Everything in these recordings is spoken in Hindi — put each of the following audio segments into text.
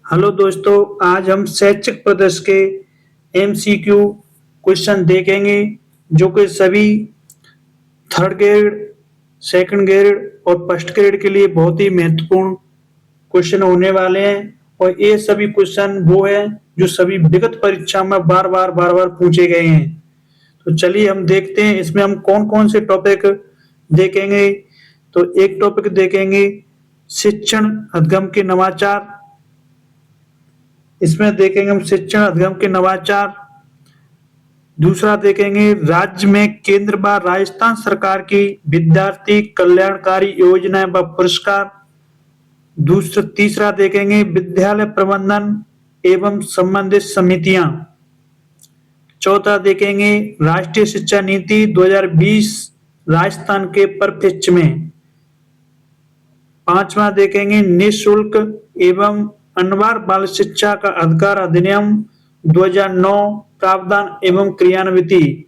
हेलो दोस्तों, आज हम शैक्षिक प्रदर्शन के एमसीक्यू क्वेश्चन देखेंगे जो कि सभी थर्ड ग्रेड, सेकंड ग्रेड और फर्स्ट ग्रेड के लिए बहुत ही महत्वपूर्ण क्वेश्चन होने वाले हैं। और ये सभी क्वेश्चन वो है जो सभी विगत परीक्षा में बार बार पूछे गए हैं। तो चलिए हम देखते हैं इसमें हम कौन कौन से टॉपिक देखेंगे। तो एक टॉपिक देखेंगे शिक्षण अधिगम के नवाचार। इसमें देखेंगे हम शिक्षण अधिगम के नवाचार। दूसरा देखेंगे राज्य में केंद्र व राजस्थान सरकार की विद्यार्थी कल्याणकारी योजनाएं व पुरस्कार। तीसरा देखेंगे विद्यालय प्रबंधन एवं संबंधित समितियां। चौथा देखेंगे राष्ट्रीय शिक्षा नीति 2020 राजस्थान के परिप्रेक्ष्य में। पांचवा देखेंगे निःशुल्क एवं अनिवार्य बाल शिक्षा का अधिकार अधिनियम 2009 प्रावधान एवं क्रियान्विति।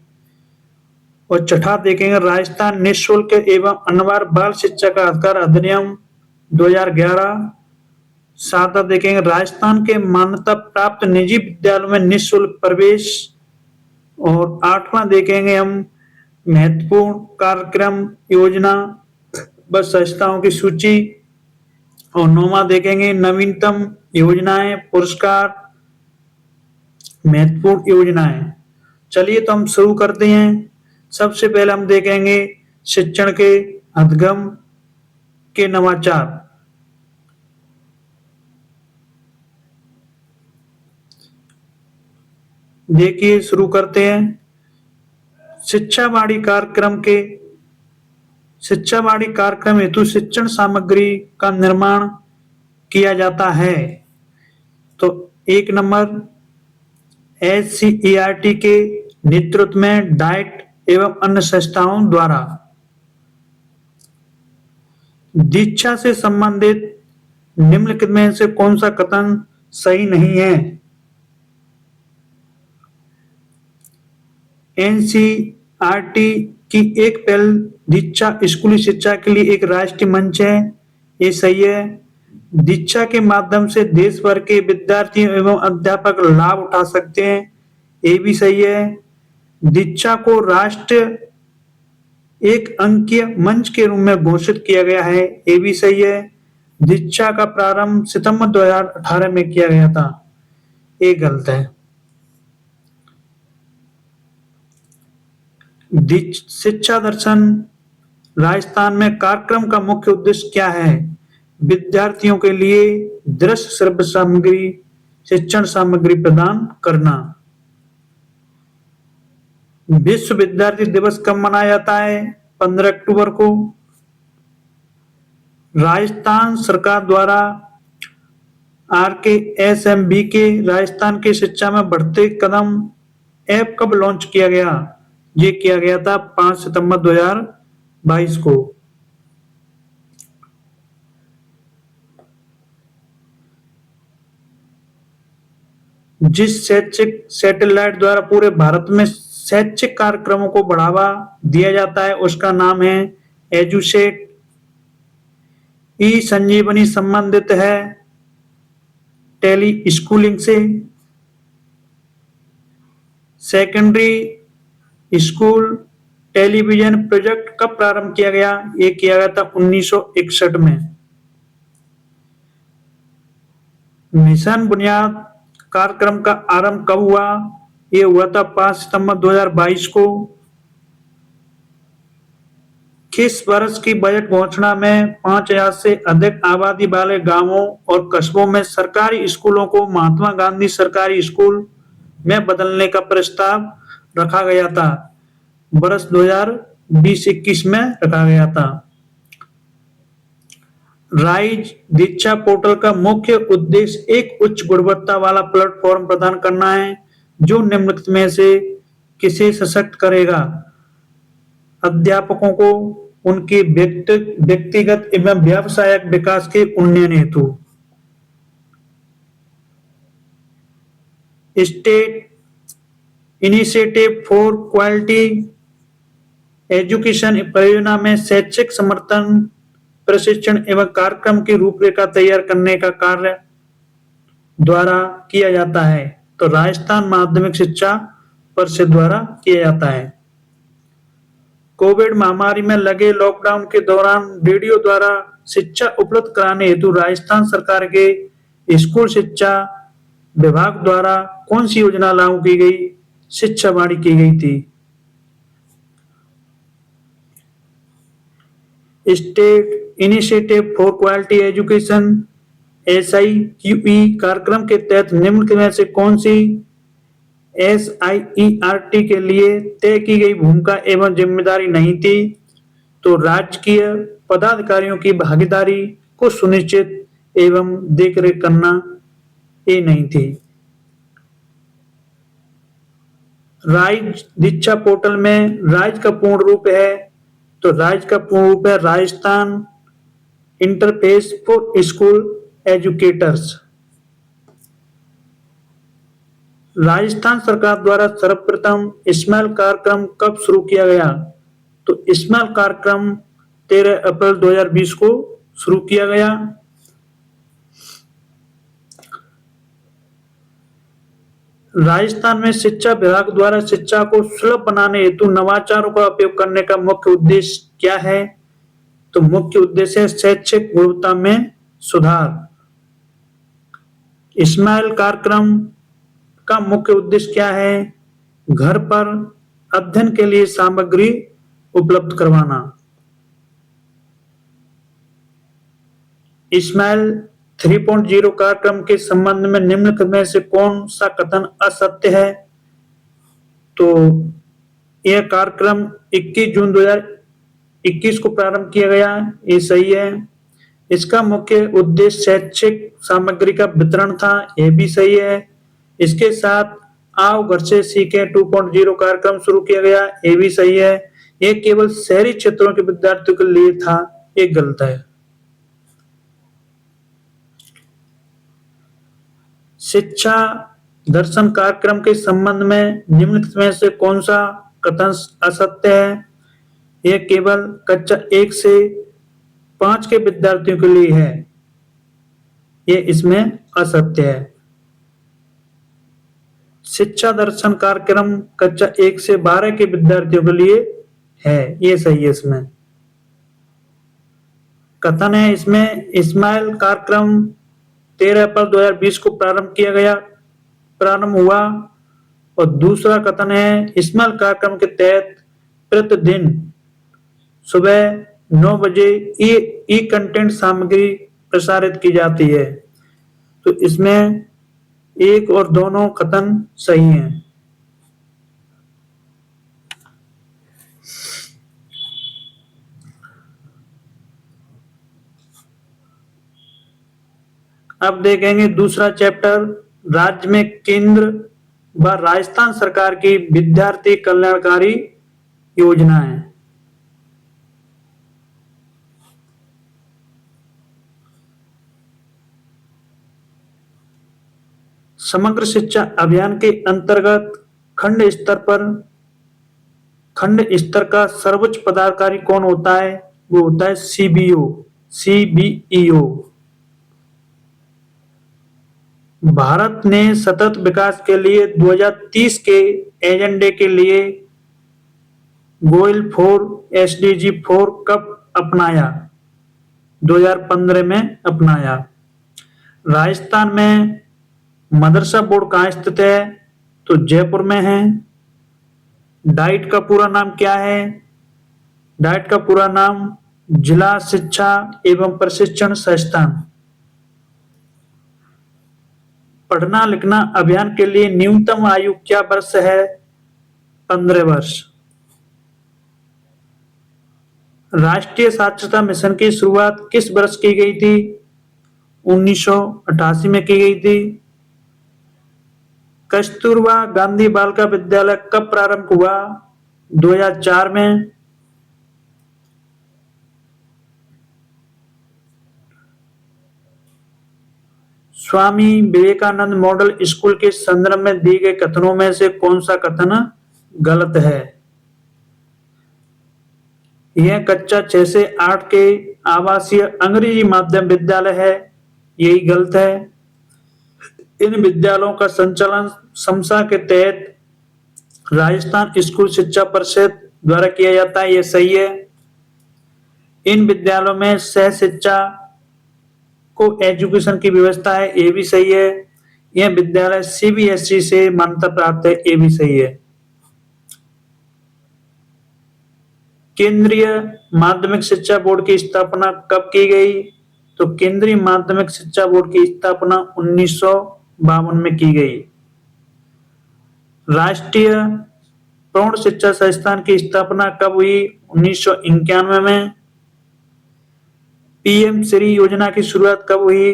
और छठा देखेंगे राजस्थान निःशुल्क एवं अनिवार्य बाल शिक्षा का अधिकार अधिनियम 2011। सातवां देखेंगे राजस्थान के मान्यता प्राप्त निजी विद्यालयों में निःशुल्क प्रवेश। और आठवां देखेंगे हम महत्वपूर्ण कार्यक्रम योजना व संस्थाओं की सूची। और नौवां देखेंगे नवीनतम योजनाएं पुरस्कार महत्वपूर्ण योजनाएं। चलिए तो हम शुरू करते हैं। सबसे पहले हम देखेंगे शिक्षण के अधिगम के नवाचार। देखिए शुरू करते हैं। शिक्षावाणी कार्यक्रम हेतु शिक्षण सामग्री का निर्माण किया जाता है। तो एक नंबर SCERT के नेतृत्व में डाइट एवं अन्य संस्थाओं द्वारा। दीक्षा से संबंधित निम्नलिखित में से कौन सा कथन सही नहीं है? NCERT की एक पहल दीक्षा स्कूली शिक्षा के लिए एक राष्ट्रीय मंच है, ये सही है। दीक्षा के माध्यम से देश भर के विद्यार्थी एवं अध्यापक लाभ उठा सकते हैं, ये भी सही है। दीक्षा को राष्ट्रीय एक अंकीय मंच के रूप में घोषित किया गया है, ये भी सही है। दीक्षा का प्रारंभ सितंबर 2018 में किया गया था, ये गलत है। शिक्षा दर्शन राजस्थान में कार्यक्रम का मुख्य उद्देश्य क्या है? विद्यार्थियों के लिए दृश्य श्रव्य सामग्री शिक्षण सामग्री प्रदान करना। विश्व विद्यार्थी दिवस कब मनाया जाता है? 15 अक्टूबर को। राजस्थान सरकार द्वारा RKSMB के राजस्थान की शिक्षा में बढ़ते कदम ऐप कब लॉन्च किया गया? ये किया गया था 5 सितंबर 2022 को। जिस शैक्षिक सैटेलाइट द्वारा पूरे भारत में शैक्षिक कार्यक्रमों को बढ़ावा दिया जाता है उसका नाम है एजुसेट। ई संजीवनी संबंधित है टेली स्कूलिंग से। सेकेंडरी स्कूल टेलीविजन प्रोजेक्ट कब प्रारंभ किया गया? ये किया गया था 1961 में। मिशन बुनियाद कार्यक्रम का आरंभ कब हुआ? ये हुआ था 5 सितंबर 2022 को। किस वर्ष की बजट घोषणा में 5000 से अधिक आबादी वाले गांवों और कस्बों में सरकारी स्कूलों को महात्मा गांधी सरकारी स्कूल में बदलने का प्रस्ताव रखा गया था? वर्ष 2020-21 में रखा गया था। राइज दीक्षा पोर्टल का मुख्य उद्देश्य एक उच्च गुणवत्ता वाला प्लेटफॉर्म प्रदान करना है जो निम्नलिखित में से किसे सशक्त करेगा? अध्यापकों को उनके व्यक्तिगत एवं व्यावसायिक विकास के उन्नयन हेतु। State initiative for quality education परियोजना में शैक्षिक समर्थन प्रशिक्षण एवं कार्यक्रम की रूपरेखा तैयार करने का कार्य द्वारा किया जाता है? तो राजस्थान माध्यमिक शिक्षा परिषद द्वारा किया जाता है। कोविड महामारी में लगे लॉकडाउन के दौरान रेडियो द्वारा शिक्षा उपलब्ध कराने हेतु राजस्थान सरकार के स्कूल शिक्षा विभाग द्वारा कौन सी योजना लागू की गई, शिक्षा वाणी की गई थी? State initiative for quality education SIQE कार्यक्रम के तहत निम्न में से कौन सी SIERT के लिए तय की गई भूमिका एवं जिम्मेदारी नहीं थी? तो राजकीय पदाधिकारियों की भागीदारी को सुनिश्चित एवं देखरेख करना ये नहीं थी। राइज दीक्षा पोर्टल में राइज का पूर्ण रूप है, तो राइज का पूर्ण रूप है Rajasthan interface for school educators. Rajasthan सरकार द्वारा सर्वप्रथम स्माइल कार्यक्रम कब शुरू किया गया? तो स्माइल कार्यक्रम 13 अप्रैल 2020 को शुरू किया गया। राजस्थान में शिक्षा विभाग द्वारा शिक्षा को सुलभ बनाने हेतु नवाचारों का उपयोग करने का मुख्य उद्देश्य क्या है? तो मुख्य उद्देश्य है शैक्षिक गुणवत्ता में सुधार। स्माइल कार्यक्रम का मुख्य उद्देश्य क्या है? घर पर अध्ययन के लिए सामग्री उपलब्ध करवाना। स्माइल 3.0 कार्यक्रम के संबंध में निम्न में से कौन सा कथन असत्य है? तो यह कार्यक्रम 21 जून 2021 को प्रारंभ किया गया, ये सही है। इसका मुख्य उद्देश्य शैक्षिक सामग्री का वितरण था, यह भी सही है। इसके साथ आओ घर से सीखें 2.0 कार्यक्रम शुरू किया गया, ये भी सही है। यह केवल शहरी क्षेत्रों के विद्यार्थियों के लिए था, ये गलत है। शिक्षा दर्शन कार्यक्रम के संबंध में निम्न में से कौन सा कथन असत्य है? यह केवल कक्षा 1 से 5 के विद्यार्थियों के लिए है, यह इसमें असत्य है। शिक्षा दर्शन कार्यक्रम कक्षा 1 से 12 के विद्यार्थियों के लिए है, ये सही है। इसमें कथन है इसमें स्माइल कार्यक्रम 13 अप्रैल 2020 को प्रारंभ हुआ। और दूसरा कथन है स्माइल कार्यक्रम के तहत प्रतिदिन सुबह 9 बजे ई कंटेंट सामग्री प्रसारित की जाती है। तो इसमें एक और दोनों कथन सही हैं। अब देखेंगे दूसरा चैप्टर, राज्य में केंद्र व राजस्थान सरकार की विद्यार्थी कल्याणकारी योजनाएं। समग्र शिक्षा अभियान के अंतर्गत खंड स्तर का सर्वोच्च पदाधिकारी कौन होता है? वो होता है CBEO। भारत ने सतत विकास के लिए 2030 के एजेंडे के लिए गोयल 4 SDG 4 कब अपनाया? 2015 में अपनाया। राजस्थान में मदरसा बोर्ड कहाँ स्थित है? तो जयपुर में है। डाइट का पूरा नाम क्या है? डाइट का पूरा नाम जिला शिक्षा एवं प्रशिक्षण संस्थान। पढ़ना लिखना अभियान के लिए न्यूनतम आयु क्या वर्ष है? 15 वर्ष। राष्ट्रीय साक्षरता मिशन की शुरुआत किस वर्ष की गई थी? 1988 में की गई थी। कस्तूरबा गांधी बालिका विद्यालय कब प्रारंभ हुआ? 2004 में। स्वामी विवेकानंद मॉडल स्कूल के संदर्भ में दिए गए कथनों में से कौन सा कथन गलत है? यह कक्षा 6 से 8 के आवासीय अंग्रेजी माध्यम विद्यालय है, यही गलत है। इन विद्यालयों का संचालन समसा के तहत राजस्थान स्कूल शिक्षा परिषद द्वारा किया जाता है, ये सही है। इन विद्यालयों में सह शिक्षा को एजुकेशन की व्यवस्था है, ये भी सही है। यह विद्यालय सीबीएसई से मान्यता प्राप्त है, ये भी सही है। केंद्रीय माध्यमिक शिक्षा बोर्ड की स्थापना कब की गई? तो केंद्रीय माध्यमिक शिक्षा बोर्ड की स्थापना 1952 में की गई। राष्ट्रीय प्रौढ़ शिक्षा संस्थान की स्थापना कब हुई? 1991 में। पीएम श्री योजना की शुरुआत कब हुई?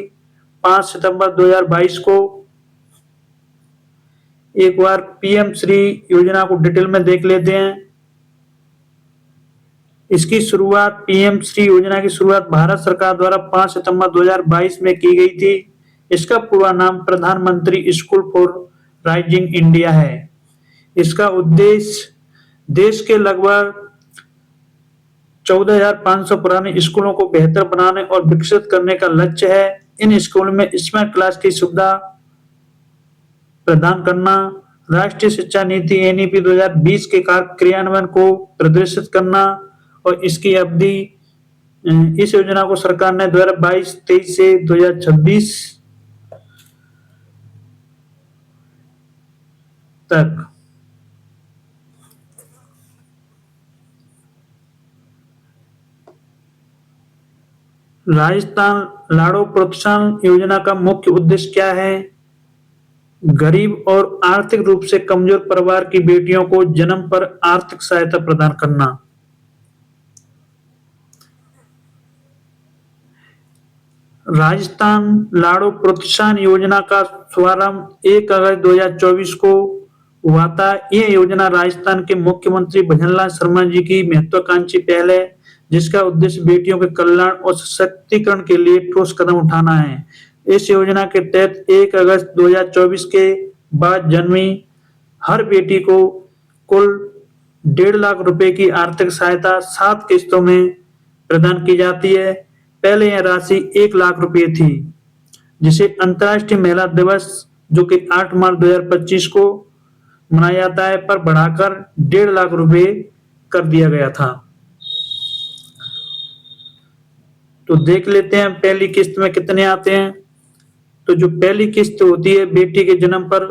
5 सितंबर 2022 को। एक बार पीएम श्री योजना को डिटेल में देख लेते हैं। इसकी शुरुआत पीएम श्री योजना की शुरुआत भारत सरकार द्वारा 5 सितंबर 2022 में की गई थी। इसका पूरा नाम प्रधानमंत्री स्कूल फॉर राइजिंग इंडिया है। इसका उद्देश्य देश के लगभग 14,500 पुराने स्कूलों को बेहतर बनाने और विकसित करने का लक्ष्य है। इन स्कूलों में स्मार्ट क्लास की सुविधा प्रदान करना, राष्ट्रीय शिक्षा नीति एनईपी 2020 के क्रियान्वयन को प्रदर्शित करना और इसकी अवधि इस योजना को सरकार ने 2022-23 से 2026 तक। राजस्थान लाड़ो प्रोत्साहन योजना का मुख्य उद्देश्य क्या है? गरीब और आर्थिक रूप से कमजोर परिवार की बेटियों को जन्म पर आर्थिक सहायता प्रदान करना। राजस्थान लाड़ो प्रोत्साहन योजना का शुभारंभ 1 अगस्त 2024 को हुआ था। यह योजना राजस्थान के मुख्यमंत्री भजनलाल शर्मा जी की महत्वाकांक्षी पहल है, जिसका उद्देश्य बेटियों के कल्याण और सशक्तिकरण के लिए ठोस कदम उठाना है। इस योजना के तहत 1 अगस्त 2024 के बाद जन्मी हर बेटी को कुल 1.5 लाख रुपए की आर्थिक सहायता 7 किस्तों में प्रदान की जाती है। पहले यह राशि 1 लाख रुपए थी, जिसे अंतर्राष्ट्रीय महिला दिवस जो कि 8 मार्च 2025 को मनाया जाता है पर बढ़ाकर 1.5 लाख रुपए कर दिया गया था। तो देख लेते हैं पहली किस्त में कितने आते हैं। तो जो पहली किस्त होती है बेटी के जन्म पर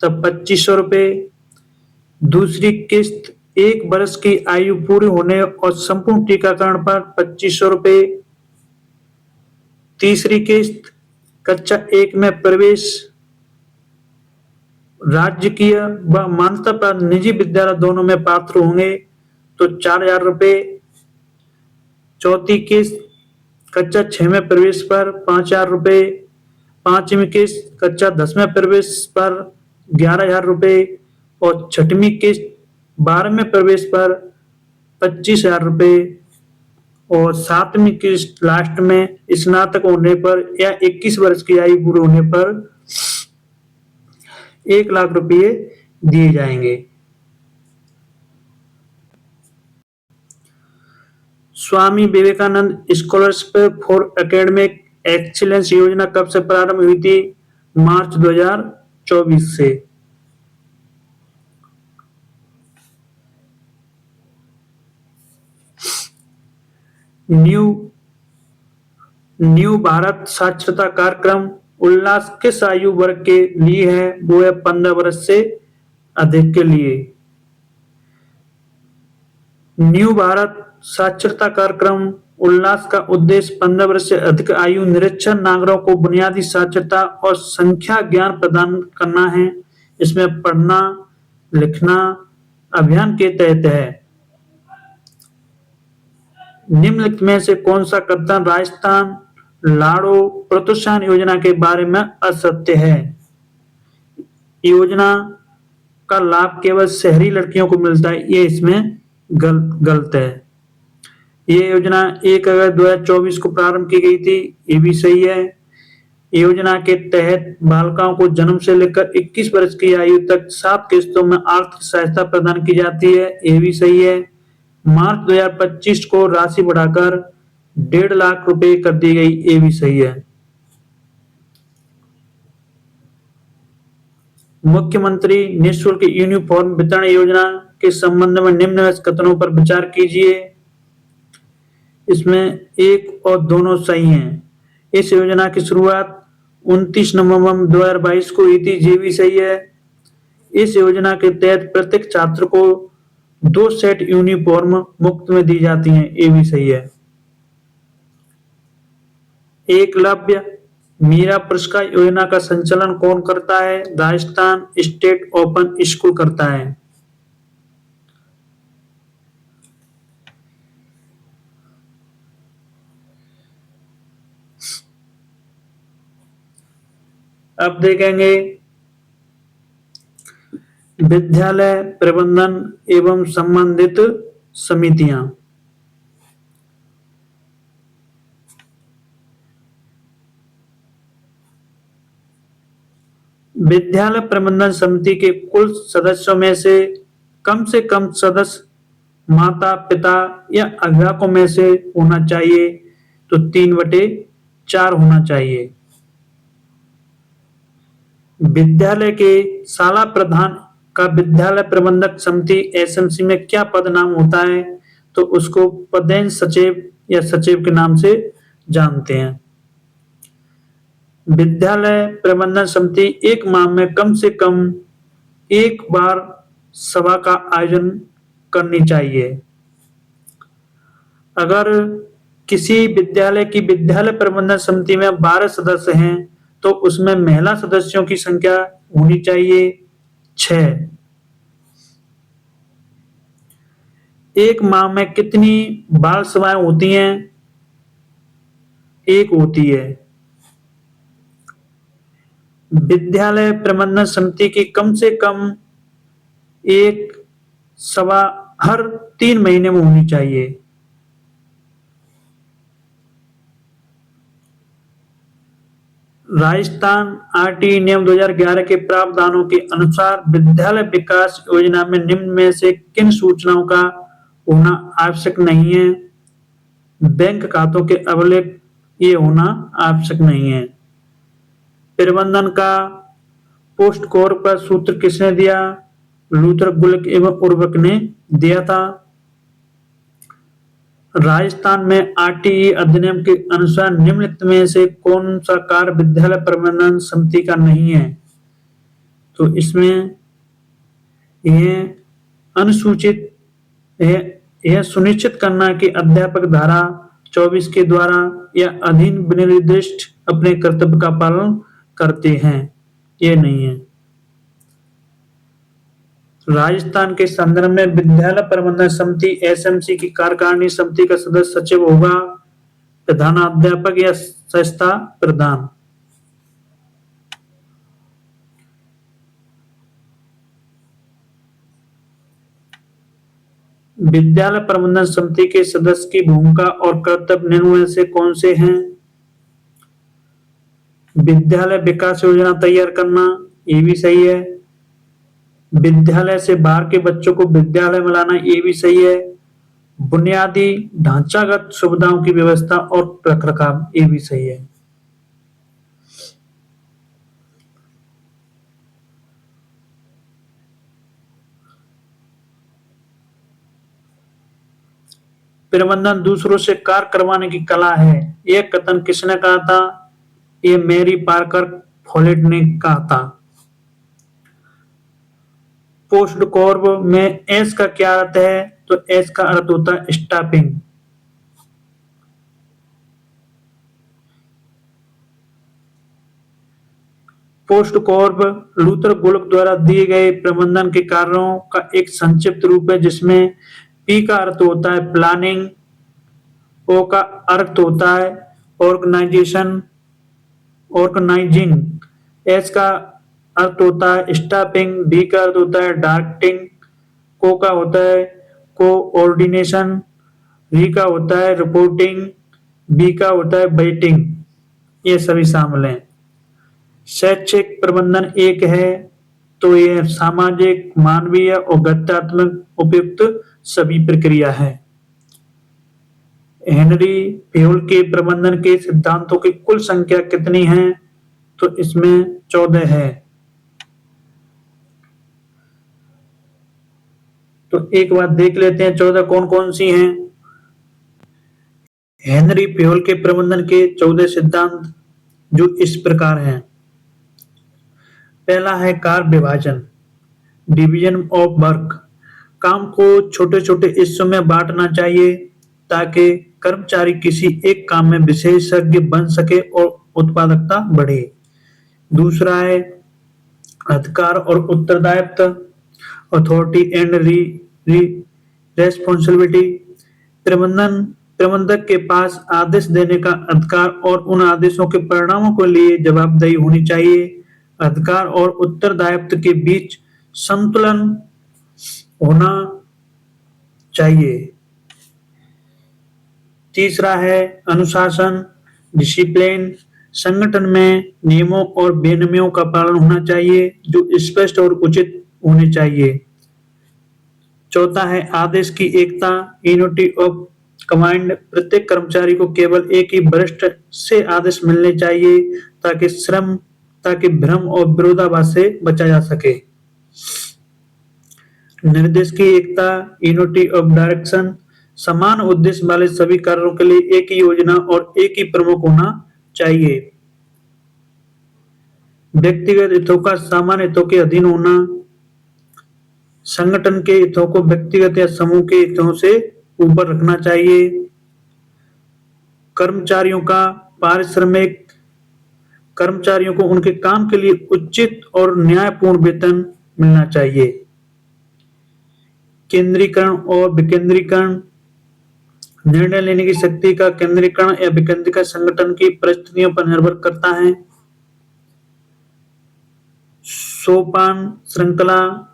तब 2500 रुपए, दूसरी किस्त 1 वर्ष की आयु पूरी होने और संपूर्ण टीकाकरण पर 2500 रुपए, तीसरी किस्त कक्षा 1 में प्रवेश राजकीय व मान्यता प्राप्त निजी विद्यालय दोनों में पात्र होंगे तो 4000 रुपए, चौथी किस्त कक्षा 6 में प्रवेश पर 5000 रुपए, पांचवी किस्त कक्षा 10 में प्रवेश पर 11,000 रुपए और छठवीं किस्त 12 में प्रवेश पर 25,000 रुपए और सातवीं किस्त लास्ट में स्नातक होने पर या 21 वर्ष की आयु पूरी होने पर 1 लाख रुपए दिए जाएंगे। Swami Vivekananda scholarship for academic excellence योजना कब से प्रारंभ हुई थी? मार्च 2024 से। न्यू भारत साक्षरता कार्यक्रम उल्लास किस आयु वर्ग के लिए है? वो है 15 वर्ष से अधिक के लिए। न्यू भारत साक्षरता कार्यक्रम उल्लास का उद्देश्य 15 वर्ष से अधिक आयु निरक्षर नागरिकों को बुनियादी साक्षरता और संख्या ज्ञान प्रदान करना है। इसमें पढ़ना लिखना अभियान के तहत है। निम्नलिखित में से कौन सा कथन राजस्थान लाड़ो प्रोत्साहन योजना के बारे में असत्य है? योजना का लाभ केवल शहरी लड़कियों को मिलता है, ये इसमें गलत है। ये योजना 1 अगस्त 2024 को प्रारंभ की गई थी, ये भी सही है। योजना के तहत बालिकाओं को जन्म से लेकर 21 वर्ष की आयु तक 7 किस्तों में आर्थिक सहायता प्रदान की जाती है, ये भी सही है। मार्च 2025 को राशि बढ़ाकर 1.5 लाख रुपए कर दी गई, ये भी सही है। मुख्यमंत्री निःशुल्क यूनिफॉर्म वितरण योजना के संबंध में निम्न कथनों पर विचार कीजिए। इसमें एक और दोनों सही हैं। इस योजना की शुरुआत 29 नवंबर 2022 को हुई थी, ये भी सही है। इस योजना के तहत प्रत्येक छात्र को 2 सेट यूनिफॉर्म मुफ्त में दी जाती हैं, ये भी सही है। एकलव्य मीरा पुरस्कार योजना का संचालन कौन करता है? राजस्थान स्टेट ओपन स्कूल करता है। अब देखेंगे विद्यालय प्रबंधन एवं संबंधित समितियां। विद्यालय प्रबंधन समिति के कुल सदस्यों में से कम सदस्य माता पिता या अध्यापकों में से होना चाहिए, तो 3/4 होना चाहिए। विद्यालय के शाला प्रधान का विद्यालय प्रबंधक समिति एसएमसी में क्या पद नाम होता है? तो उसको पदेन सचिव या सचिव के नाम से जानते हैं। विद्यालय प्रबंधन समिति एक माह में कम से कम एक बार सभा का आयोजन करनी चाहिए। अगर किसी विद्यालय की विद्यालय प्रबंधन समिति में 12 सदस्य हैं, तो उसमें महिला सदस्यों की संख्या होनी चाहिए 6। एक माह में कितनी बाल सभाएं होती हैं? 1 होती है। विद्यालय प्रबंधन समिति की कम से कम एक सभा हर 3 महीने में होनी चाहिए। राजस्थान आरटी नियम 2011 के प्रावधानों के अनुसार विद्यालय विकास योजना में निम्न में से किन सूचनाओं का होना आवश्यक नहीं है? बैंक खातों के अभिलेख ये होना आवश्यक नहीं है। प्रबंधन का पोस्ट कोर का सूत्र किसने दिया? लूथर गुलिक एवं उर्वक ने दिया था। राजस्थान में आरटीई अधिनियम के अनुसार निम्नलिखित में से कौन सा कार्य विद्यालय प्रबंधन समिति का नहीं है? तो इसमें यह सुनिश्चित करना कि अध्यापक धारा 24 के द्वारा या अधीन विनिर्दिष्ट अपने कर्तव्य का पालन करते हैं, ये नहीं है। राजस्थान के संदर्भ में विद्यालय प्रबंधन समिति एसएमसी की कार्यकारिणी समिति का सदस्य सचिव होगा, प्रधानाध्यापक या संस्था प्रधान। विद्यालय प्रबंधन समिति के सदस्य की भूमिका और कर्तव्य निम्न में से कौन से हैं? विद्यालय विकास योजना तैयार करना, ये भी सही है। विद्यालय से बाहर के बच्चों को विद्यालय में लाना, ये भी सही है। बुनियादी ढांचागत सुविधाओं की व्यवस्था और रखरखाव, ये भी सही है। प्रबंधन दूसरों से कार्य करवाने की कला है, यह कथन किसने कहा था? ये मैरी पार्कर फोलेट ने कहा था। पोस्ट कॉर्ब में एस का क्या अर्थ है? तो एस का अर्थ होता है स्टाफिंग। पोस्ट कॉर्ब लूथर गुलिक द्वारा दिए गए प्रबंधन के कार्यों का एक संक्षिप्त रूप है, जिसमें पी का अर्थ होता है प्लानिंग, ओ का अर्थ होता है ऑर्गेनाइजिंग, एस का अर्थ होता है स्टाफिंग, डी का अर्थ होता है डायरेक्टिंग, को का होता है कोऑर्डिनेशन, री का होता है रिपोर्टिंग, बी का होता है बजटिंग, ये सभी शामिल हैं। शैक्षिक प्रबंधन एक है, तो यह सामाजिक, मानवीय और गत्यात्मक उपयुक्त सभी प्रक्रिया है। हेनरी फेयोल के प्रबंधन के सिद्धांतों की कुल संख्या कितनी है? तो इसमें 14 है। तो एक बार देख लेते हैं 14 कौन कौन सी हैं। हेनरी फ्योल के प्रबंधन के 14 सिद्धांत जो इस प्रकार हैं। पहला है कार्य विभाजन, डिवीजन ऑफ वर्क। काम को छोटे छोटे हिस्सों में बांटना चाहिए ताकि कर्मचारी किसी एक काम में विशेषज्ञ बन सके और उत्पादकता बढ़े। दूसरा है अधिकार और उत्तरदायित्व, अथॉरिटी एंड रेस्पॉन्सिबिलिटी। प्रबंधक के पास आदेश देने का अधिकार और उन आदेशों के परिणामों के लिए जवाबदेही होनी चाहिए। अधिकार और उत्तरदायित्व के बीच संतुलन होना चाहिए। तीसरा है अनुशासन, डिसिप्लिन। संगठन में नियमों और विनियमों का पालन होना चाहिए जो स्पष्ट और उचित होने चाहिए। चौथा है आदेश की एकता, यूनिटी ऑफ कमांड। प्रत्येक कर्मचारी को केवल एक ही वरिष्ठ से आदेश मिलने चाहिए ताकि भ्रम और विरोधाभास से बचा जा सके। निर्देश की एकता, यूनिटी ऑफ डायरेक्शन। समान उद्देश्य वाले सभी कार्यों के लिए एक ही योजना और एक ही प्रमुख होना चाहिए। व्यक्तिगत हितों का सामान्य हितों के अधीन होना। संगठन के हितों को व्यक्तिगत या समूह के हितों से ऊपर रखना चाहिए। कर्मचारियों को उनके काम के लिए उचित और न्यायपूर्ण वेतन मिलना चाहिए। केंद्रीकरण और विकेंद्रीकरण। निर्णय लेने की शक्ति का केंद्रीकरण या विकेंद्रीकरण संगठन की परिस्थितियों पर निर्भर करता है। सोपान श्रृंखला।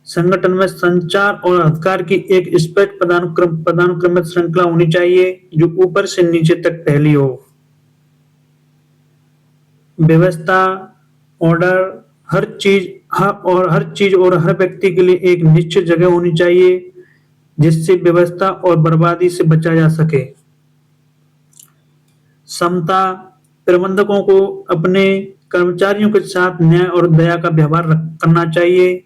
संगठन में संचार और अधिकार की एक स्पष्ट पदानुक्रमित श्रृंखला होनी चाहिए जो ऊपर से नीचे तक फैली हो। व्यवस्था, ऑर्डर। हर चीज और हर व्यक्ति के लिए एक निश्चित जगह होनी चाहिए जिससे व्यवस्था और बर्बादी से बचा जा सके। समता। प्रबंधकों को अपने कर्मचारियों के साथ न्याय और दया का व्यवहार करना चाहिए।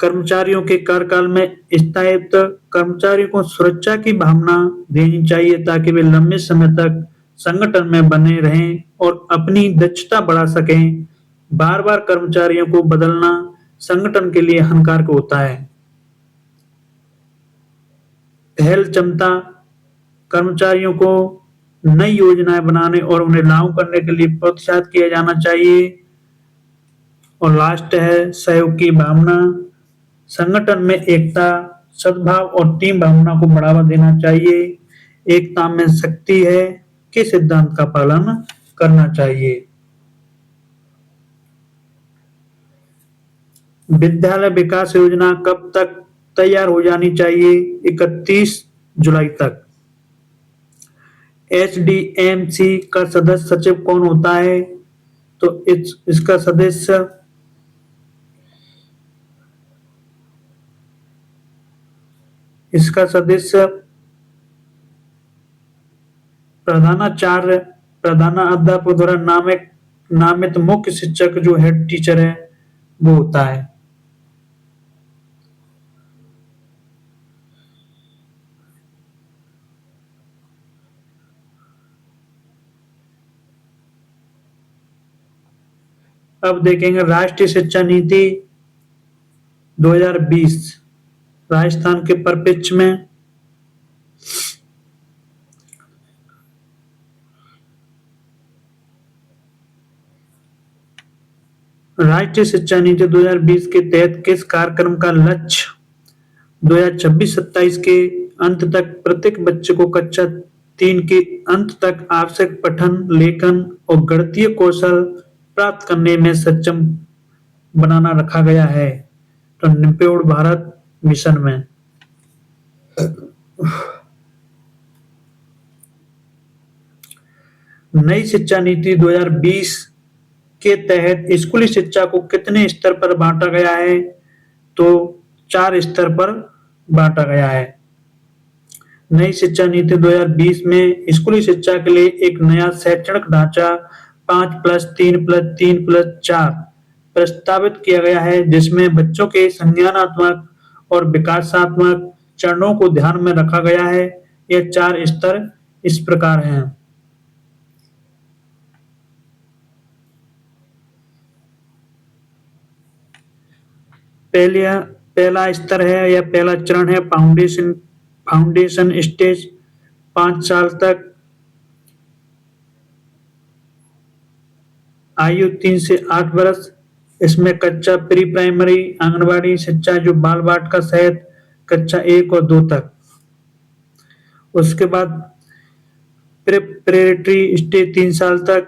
कर्मचारियों के कार्यकाल में स्थायित्व। कर्मचारियों को सुरक्षा की भावना देनी चाहिए ताकि वे लंबे समय तक संगठन में बने रहें और अपनी दक्षता बढ़ा सकें। बार बार कर्मचारियों को बदलना संगठन के लिए हानिकारक होता है। पहल क्षमता। कर्मचारियों को नई योजनाएं बनाने और उन्हें लागू करने के लिए प्रोत्साहित किया जाना चाहिए। और लास्ट है सहयोग की भावना। संगठन में एकता, सद्भाव और टीम भावना को बढ़ावा देना चाहिए। एकता में शक्ति है के सिद्धांत का पालन करना चाहिए। विद्यालय विकास योजना कब तक तैयार हो जानी चाहिए? 31 जुलाई तक। HDMC का सदस्य सचिव कौन होता है? तो इसका सदस्य प्रधानाचार्य, प्रधानाध्यापक द्वारा नामित मुख्य शिक्षक जो हेड टीचर है वो होता है। अब देखेंगे राष्ट्रीय शिक्षा नीति 2020 राजस्थान के परिप्रेक्ष्य में। राष्ट्रीय शिक्षा नीति 2020 के तहत किस कार्यक्रम का लक्ष्य 2026-27 के अंत तक प्रत्येक बच्चे को कक्षा 3 के अंत तक आवश्यक पठन, लेखन और गणितीय कौशल प्राप्त करने में सक्षम बनाना रखा गया है। तो निम्नलिखित भारत मिशन में नई शिक्षा नीति 2020 के तहत स्कूली शिक्षा को कितने स्तर पर बांटा गया है? तो 4 स्तर पर बांटा गया है। नई शिक्षा नीति 2020 में स्कूली शिक्षा के लिए एक नया शैक्षणिक ढांचा 5+3+3+4 प्रस्तावित किया गया है, जिसमें बच्चों के संज्ञानात्मक और विकासात्मक चरणों को ध्यान में रखा गया है। ये 4 स्तर इस प्रकार हैं। पहला पहला स्तर है या पहला चरण है फाउंडेशन स्टेज, 5 साल तक आयु 3 से 8 वर्ष। इसमें कक्षा प्री प्राइमरी आंगनबाड़ी शिक्षा जो बाल वाटिका सहित कक्षा 1 और 2 तक। उसके बाद प्रेपरेटरी स्टेज 3 साल तक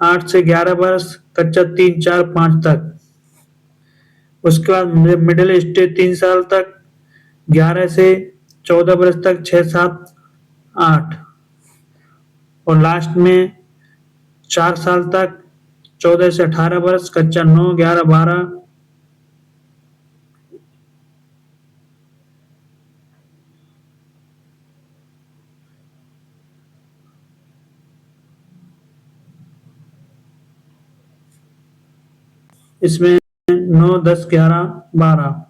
8 से 11 वर्ष कक्षा 3, 4, 5 तक। उसके बाद मिडिल स्टेज 3 साल तक 11 से 14 वर्ष तक 6, 7, 8 और लास्ट में 4 साल तक 14 से 18 वर्ष कक्षा 9, 11, 12। इसमें 9, 10, 11, 12।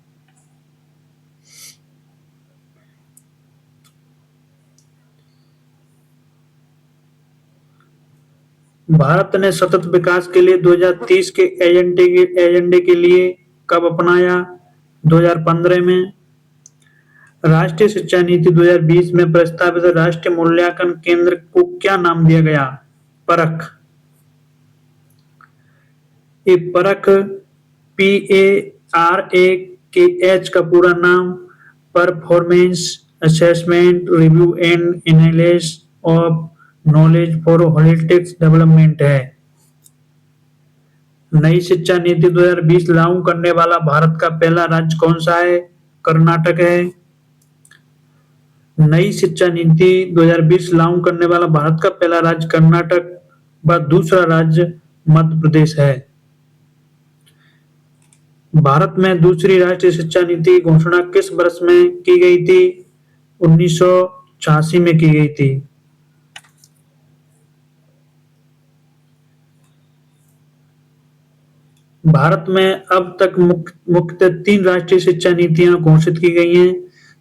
भारत ने सतत विकास के लिए 2030 के एजेंडे के लिए कब अपनाया? 2015 में। राष्ट्रीय शिक्षा नीति 2020 में प्रस्तावित राष्ट्रीय मूल्यांकन केंद्र को क्या नाम दिया गया? परख। ये परख PARAKH का पूरा नाम performance assessment review and analysis of knowledge for holistic development है। नई शिक्षा नीति 2020 लागू करने वाला भारत का पहला राज्य कौन सा है? कर्नाटक है। नई शिक्षा नीति 2020 लागू करने वाला भारत का पहला राज्य कर्नाटक व दूसरा राज्य मध्य प्रदेश है। भारत में दूसरी राष्ट्रीय शिक्षा नीति की घोषणा किस वर्ष में की गई थी? 1986 में की गई थी। भारत में अब तक मुख्यतः 3 राष्ट्रीय शिक्षा नीतियां घोषित की गई हैं।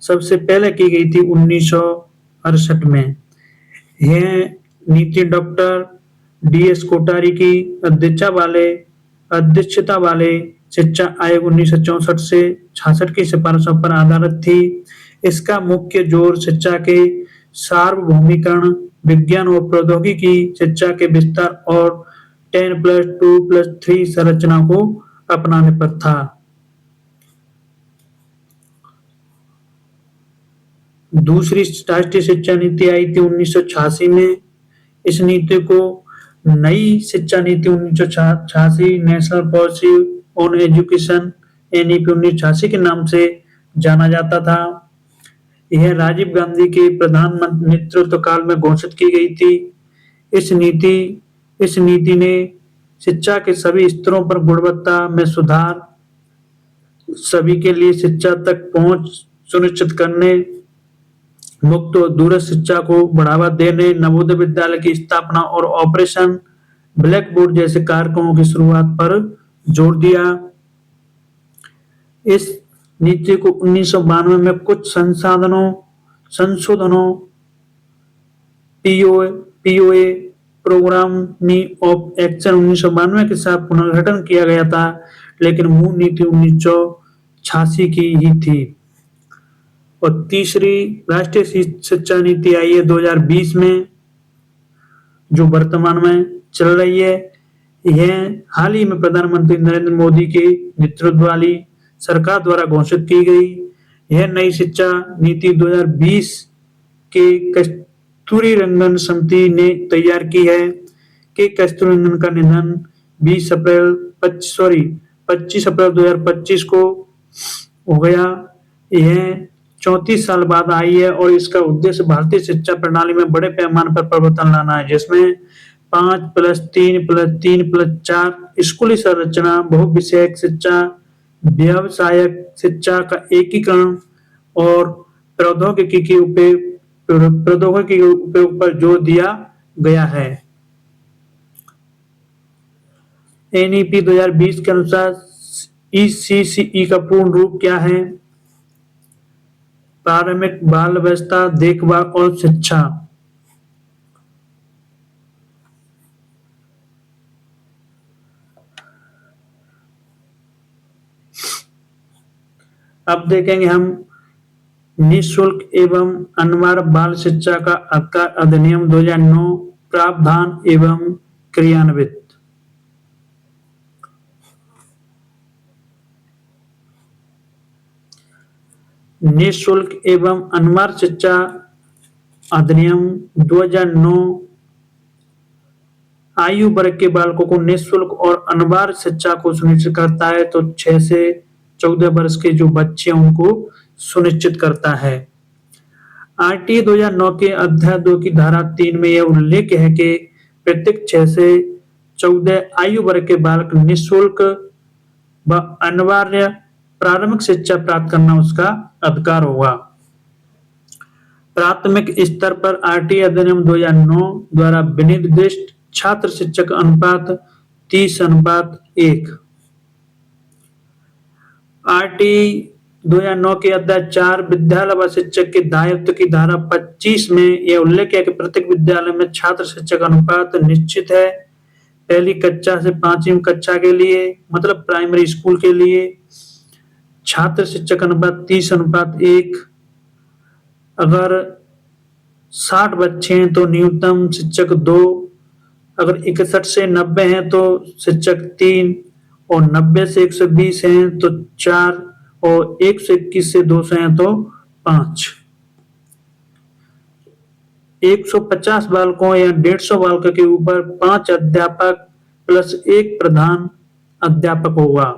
सबसे पहले की गई थी 1968 में। यह नीति डॉक्टर DS कोठारी की अध्यक्षता वाले शिक्षा आयोग 1964 से 66 की सिफारिशों पर आधारित थी। इसका मुख्य जोर शिक्षा के सार्वभौमिकरण, विज्ञान और प्रौद्योगिकी शिक्षा के विस्तार और 10+2+3 संरचना को अपनाने पर था। दूसरी राष्ट्रीय शिक्षा नीति आई थी 1986 में। इस नीति को नई शिक्षा नीति 1986 national policy on education NEP 1986 के नाम से जाना जाता था। यह राजीव गांधी के प्रधानमंत्री नेतृत्व काल में घोषित की गई थी। इस नीति ने शिक्षा के सभी स्तरों पर गुणवत्ता में सुधार, सभी के लिए शिक्षा तक पहुंच सुनिश्चित करने, मुक्त और दूरस्थ शिक्षा को बढ़ावा देने, नवोदय विद्यालय की स्थापना और ऑपरेशन ब्लैक बोर्ड जैसे कार्यक्रमों की शुरुआत पर जोर दिया। इस नीति को 1992 में कुछ संशोधनों POA प्रोग्राम ऑफ एक्शन 1992 के साथ पुनर्गठन किया गया था, लेकिन मूल नीति 1986 की ही थी। और तीसरी राष्ट्रीय शिक्षा नीति आई है 2020 में, जो वर्तमान में चल रही है। यह हाल ही में प्रधानमंत्री नरेंद्र मोदी के नेतृत्व वाली सरकार द्वारा घोषित की गई। यह नई शिक्षा नीति 2020 के कस्तूरीरंगन समिति ने तैयार की है कि कस्तूरीरंगन का निधन 25 अप्रैल 2025 को हो गया। यह 34 साल बाद आई है और इसका उद्देश्य भारतीय शिक्षा प्रणाली में बड़े पैमाने पर परिवर्तन लाना है, जिसमें 5+3+3+4 स्कूली संरचना, बहुविषयक शिक्षा, व्यावसायिक शिक्षा का एकीकरण और प्रौद्योगिकी के उपयोग पर जोर दिया गया है। एनईपी 2020 के अनुसार ईसीसीई का पूर्ण रूप क्या है? प्रारंभिक बाल अवस्था, देखभाल और शिक्षा। अब देखेंगे हम निःशुल्क एवं अनिवार्य बाल शिक्षा का अधिकार अधिनियम 2009 प्रावधान एवं क्रियान्वित। निःशुल्क एवं अनिवार्य शिक्षा अधिनियम 2009 आयु वर्ग के बालकों को निःशुल्क और अनिवार्य शिक्षा को सुनिश्चित करता है। तो 6 से 14 वर्ष के जो बच्चे हैं उनको सुनिश्चित करता है। आरटी 2009 के अध्याय 2 की धारा 3 में यह उल्लेख है कि प्रत्येक 6 से 14 आयु वर्ग के बालक निःशुल्क व अनिवार्य प्रारंभिक शिक्षा प्राप्त करना उसका अधिकार होगा। प्राथमिक स्तर पर आरटी अधिनियम 2009 द्वारा विनिर्दिष्ट छात्र शिक्षक अनुपात 30:1। आरटी 2009 के अध्याय 4 विद्यालय व शिक्षक के दायित्व की धारा 25 में यह उल्लेख है कि प्रत्येक विद्यालय में छात्र शिक्षक अनुपात निश्चित है। पहली कक्षा से 5वीं कक्षा के लिए मतलब प्राइमरी स्कूल के लिए छात्र शिक्षक अनुपात 30:1। अगर 60 बच्चे हैं तो न्यूनतम शिक्षक 2, अगर 61 से 90 हैं तो शिक्षक 3, और 90 से 120 हैं तो 4, और 121 से 200 हैं तो 5। 150 बालकों या 150 बालकों के ऊपर 5 अध्यापक प्लस 1 प्रधान अध्यापक होगा।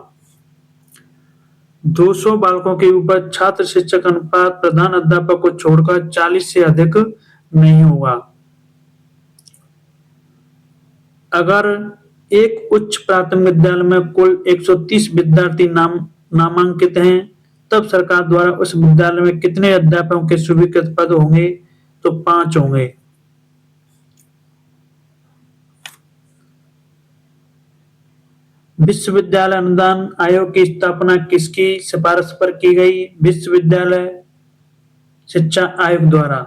200 बालकों के ऊपर छात्र शिक्षक अनुपात प्रधान अध्यापक को छोड़कर 40 से अधिक नहीं होगा। अगर एक उच्च प्राथमिक विद्यालय में कुल 130 विद्यार्थी नामांकित हैं, तब सरकार द्वारा उस विद्यालय में कितने अध्यापकों के स्वीकृत पद होंगे? तो 5 होंगे। विश्वविद्यालय अनुदान आयोग की स्थापना किसकी सिफारिश पर की गई? विश्वविद्यालय शिक्षा आयोग द्वारा।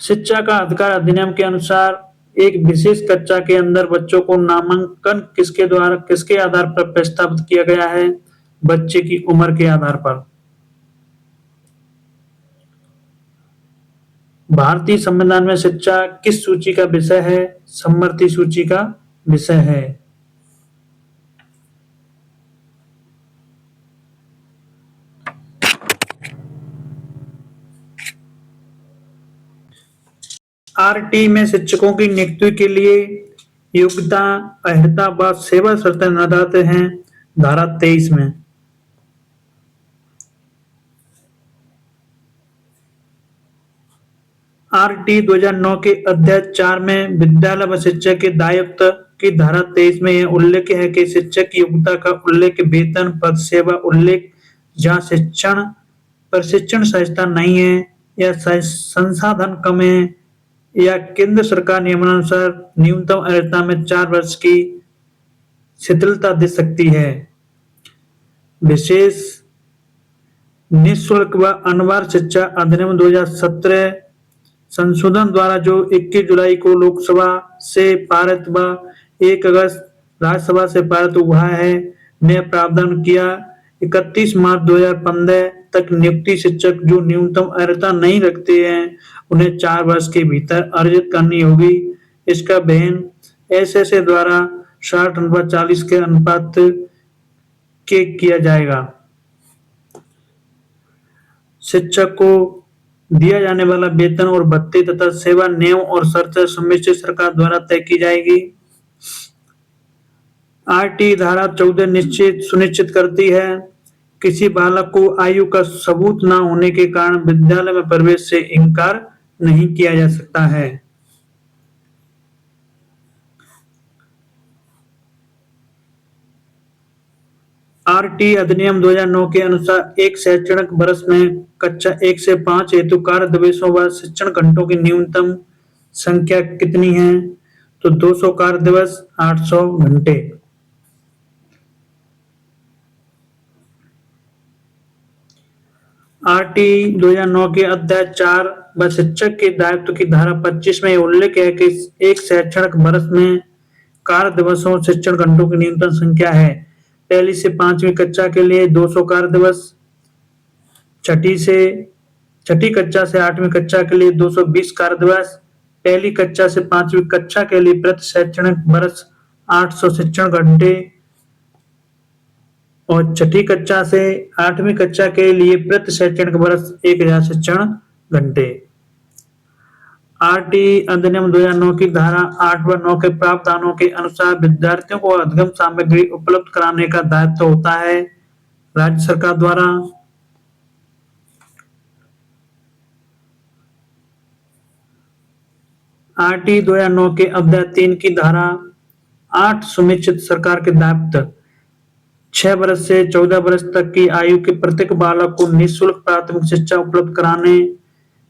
शिक्षा का अधिकार अधिनियम के अनुसार एक विशेष कक्षा के अंदर बच्चों को नामांकन किसके आधार पर प्रस्तावित किया गया है? बच्चे की उम्र के आधार पर। भारतीय संविधान में शिक्षा किस सूची का विषय है? समवर्ती सूची का विषय है। आरटी में शिक्षकों की नियुक्ति के लिए योग्यता, अहर्ता व सेवा शर्तें निर्धारित हैं धारा 23 में। आरटी 2009 के अध्याय 4 में विद्यालय व शिक्षक के दायित्व की धारा 23 में यह उल्लेख है कि शिक्षक की योग्यता का उल्लेख वेतन, पद, सेवा उल्लेख, जहाँ प्रशिक्षण संस्था नहीं है या संसाधन कम है, या केंद्र सरकार नियमानुसार न्यूनतम अर्हता में 4 वर्ष की शिथिलता दे सकती है। विशेष निःशुल्क व अनिवार्य शिक्षा अधिनियम 2017 संशोधन द्वारा जो 21 जुलाई को लोकसभा से पारित व 1 अगस्त राज्यसभा से पारित हुआ है, ने प्रावधान किया 31 मार्च 2015 तक नियुक्ति शिक्षक जो न्यूनतम अर्हता नहीं रखते हैं उन्हें 4 वर्ष के भीतर अर्जित करनी होगी। इसका वहन एसएसए द्वारा 60:40 के अनुपात के किया जाएगा। शिक्षक को दिया जाने वाला वेतन और भत्ते तथा सेवा नियम और शर्तें सुनिश्चित सरकार द्वारा तय की जाएगी। आरटी धारा 14 सुनिश्चित करती है किसी बालक को आयु का सबूत न होने के कारण विद्यालय में प्रवेश से इनकार नहीं किया जा सकता है। आरटी अधिनियम 2009 के अनुसार एक शैक्षणिक वर्ष में कक्षा 1 से 5 हेतु कार्य दिवसों व शिक्षण घंटों की न्यूनतम संख्या कितनी है? तो 200 कार्य दिवस, 800 घंटे। आरटी 2009 के अध्याय 4 व शिक्षक के दायित्व की धारा 25 में उल्लेख है कि एक शैक्षणिक वर्ष में कार्य दिवसों और शिक्षण घंटों की न्यूनतम संख्या है। पहली से 5वीं कक्षा के लिए 200 कार्य दिवस, छठी कक्षा से 8वीं कक्षा के लिए 220 कार्य दिवस, पहली कक्षा से 5वीं कक्षा के लिए प्रति शैक्षणिक वर्ष 800 शिक्षण घंटे और छठी कक्षा से 8वीं कक्षा के लिए प्रति शैक्षणिक वर्ष 1000 शिक्षण घंटे। आरटी अधिनियम 2009 की धारा 8 व 9 के प्रावधानों के अनुसार विद्यार्थियों को अध्ययन सामग्री उपलब्ध कराने का दायित्व होता है राज्य सरकार द्वारा। आरटी 2009 के अध्याय 3 की धारा 8 सुनिश्चित सरकार के दायित्व 6 वर्ष से 14 वर्ष तक की आयु के प्रत्येक बालक को निःशुल्क प्राथमिक शिक्षा उपलब्ध कराने,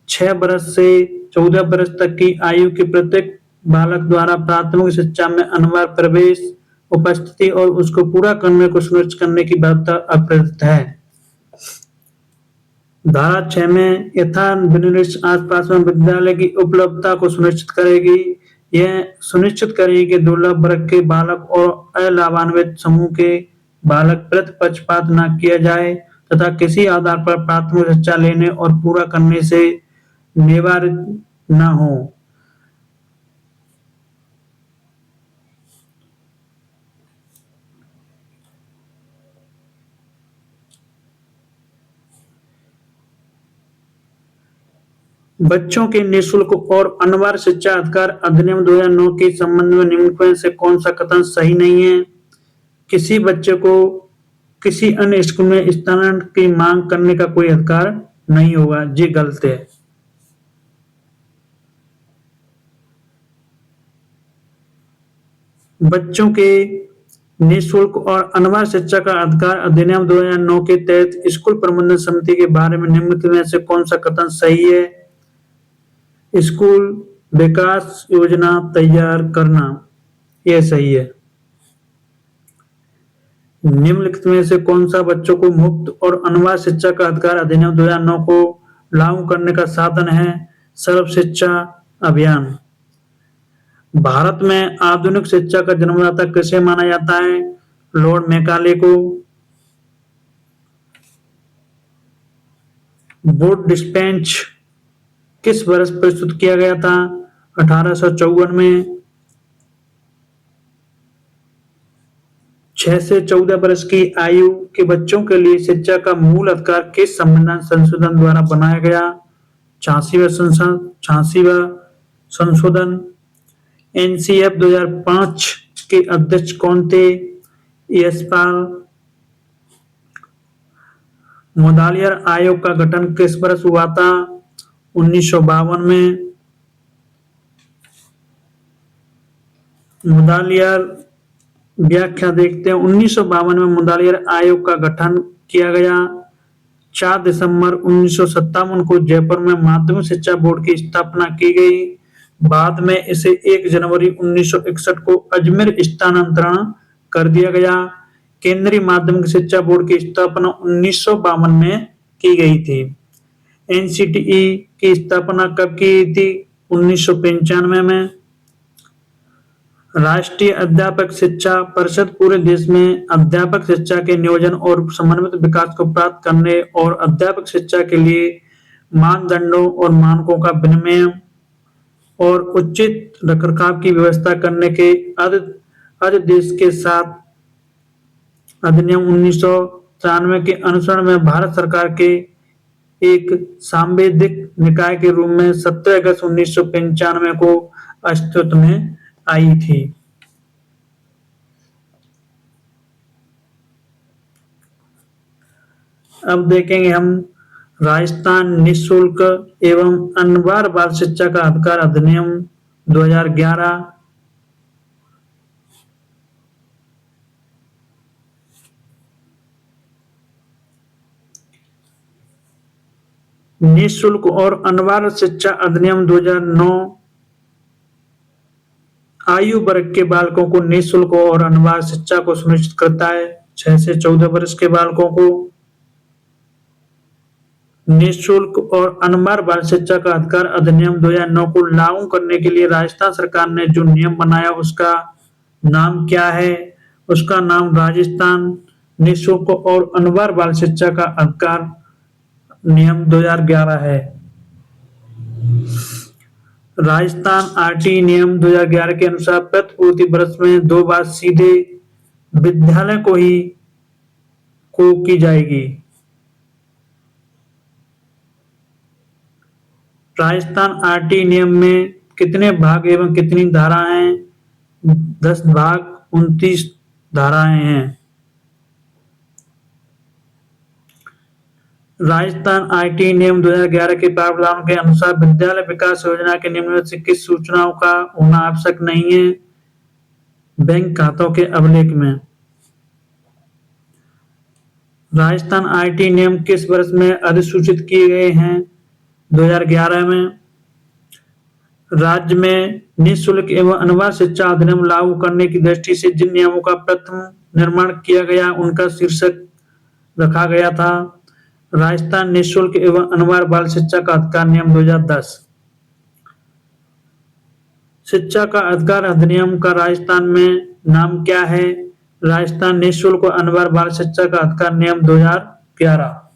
6 वर्ष से 14 वर्ष तक की आयु के प्रत्येक बालक द्वारा प्राथमिक शिक्षा में अनिवार्य प्रवेश, उपस्थिति और उसको पूरा करने को सुनिश्चित करने की बाध्यता अप्रतित है। धारा 6 में यथाविनिर्दिष्ट आसपास में विद्यालय की उपलब्धता को सुनिश्चित करेगी। यह सुनिश्चित करेगी कि दुर्लभ वर्ग के बालक और अलाभान्वित समूह के बालक प्रति पक्षपात न किया जाए तथा किसी आधार पर प्राथमिक शिक्षा लेने और पूरा करने से निवारित न हो। बच्चों के निःशुल्क और अनिवार्य शिक्षा अधिकार अधिनियम 2009 के संबंध में निम्नलिखित में से कौन सा कथन सही नहीं है? किसी बच्चे को किसी अन्य स्कूल में स्थानांतरण की मांग करने का कोई अधिकार नहीं होगा, ये गलत है। बच्चों के निःशुल्क और अनिवार्य शिक्षा का अधिकार अधिनियम 2009 के तहत स्कूल प्रबंधन समिति के बारे में निम्नलिखित में से कौन सा कथन सही है? स्कूल विकास योजना तैयार करना, यह सही है। निम्नलिखित में से कौन सा बच्चों को मुफ्त और अनिवार्य शिक्षा का अधिकार अधिनियम 2009 को लागू करने का साधन है? सर्व शिक्षा अभियान। भारत में आधुनिक शिक्षा का जन्मदाता किसे माना जाता है? लॉर्ड मैकाले को। बोर्ड डिस्पेंच किस वर्ष प्रस्तुत किया गया था? 1854 में। 6 से 14 वर्ष की आयु के बच्चों के लिए शिक्षा का मूल अधिकार किस संविधान संशोधन द्वारा बनाया गया? 86वां संशोधन। एनसीएफ 2005 के अध्यक्ष कौन थे? यशपाल। मुदालियर आयोग का गठन किस वर्ष हुआ था? 1952 में। मुदालियर व्याख्या देखते हैं। 1952 में मुदालियर आयोग का गठन किया गया। 4 दिसंबर 1957 को जयपुर में माध्यमिक शिक्षा बोर्ड की स्थापना की गई। बाद में इसे 1 जनवरी 1961 को अजमेर स्थानांतरण कर दिया गया। केंद्रीय माध्यमिक शिक्षा बोर्ड की स्थापना 1952 में की गई थी। एनसीटीई की स्थापना कब की गई थी? 1995 में। राष्ट्रीय अध्यापक शिक्षा परिषद पूरे देश में अध्यापक शिक्षा के नियोजन और समन्वित विकास को प्राप्त करने और अध्यापक शिक्षा के लिए मानदंडों और मानकों का विनिमय और उचित रखरखाव की व्यवस्था करने के अध्यादेश के साथ अधिनियम 1993 के अनुसरण में भारत सरकार के एक सांविधिक निकाय के रूप में 17 अगस्त 1995 को अस्तित्व में आई थी। अब देखेंगे हम राजस्थान निःशुल्क एवं अनिवार्य बाल शिक्षा का अधिकार अधिनियम 2011। निःशुल्क और अनिवार्य शिक्षा अधिनियम 2009 आयु वर्ग के बालकों को निःशुल्क और अनिवार्य शिक्षा को सुनिश्चित करता है। 6 से 14 वर्ष के बालकों को निःशुल्क और अनिवार्य बाल शिक्षा का अधिकार अधिनियम 2009 को लागू करने के लिए राजस्थान सरकार ने जो नियम बनाया उसका नाम क्या है? उसका नाम राजस्थान निःशुल्क और अनिवार्य बाल शिक्षा का अधिकार नियम 2011 है। राजस्थान आरटी नियम 2011 के अनुसार प्रतिपूर्ति वर्ष में 2 बार सीधे विद्यालय को की जाएगी। राजस्थान आरटी नियम में कितने भाग एवं कितनी धाराएं? 10 भाग 29 धाराएं हैं। राजस्थान आईटी नियम 2011 के प्रावधानों के अनुसार विद्यालय विकास योजना के निम्नलिखित से किस सूचनाओं का होना आवश्यक नहीं है? बैंक खातों के अभिलेख में। राजस्थान आईटी नियम किस वर्ष में अधिसूचित किए गए हैं? 2011 में। राज्य में निःशुल्क एवं अनिवार्य शिक्षा अधिनियम लागू करने की दृष्टि से जिन नियमों का प्रथम निर्माण किया गया उनका शीर्षक रखा गया था राजस्थान निःशुल्क एवं अनिवार्य बाल शिक्षा का अधिकार नियम 2010। शिक्षा का अधिकार अधिनियम का राजस्थान में नाम क्या है? राजस्थान निःशुल्क और अनिवार्य बाल शिक्षा का अधिकार नियम 2011।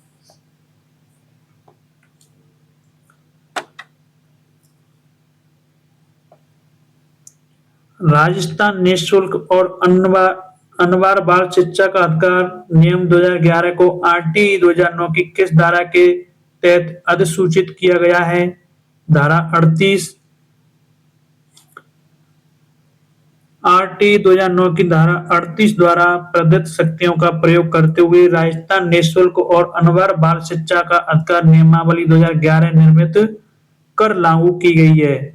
राजस्थान निःशुल्क और अनिवार्य बाल शिक्षा का अधिकार नियम 2011 को आरटी 2009 की किस धारा के तहत अधिसूचित किया गया है? धारा 38। आरटी 2009 की धारा 38 द्वारा प्रदत्त शक्तियों का प्रयोग करते हुए राजस्थान निःशुल्क और अनिवार्य बाल शिक्षा का अधिकार नियमावली 2011 निर्मित कर लागू की गई है।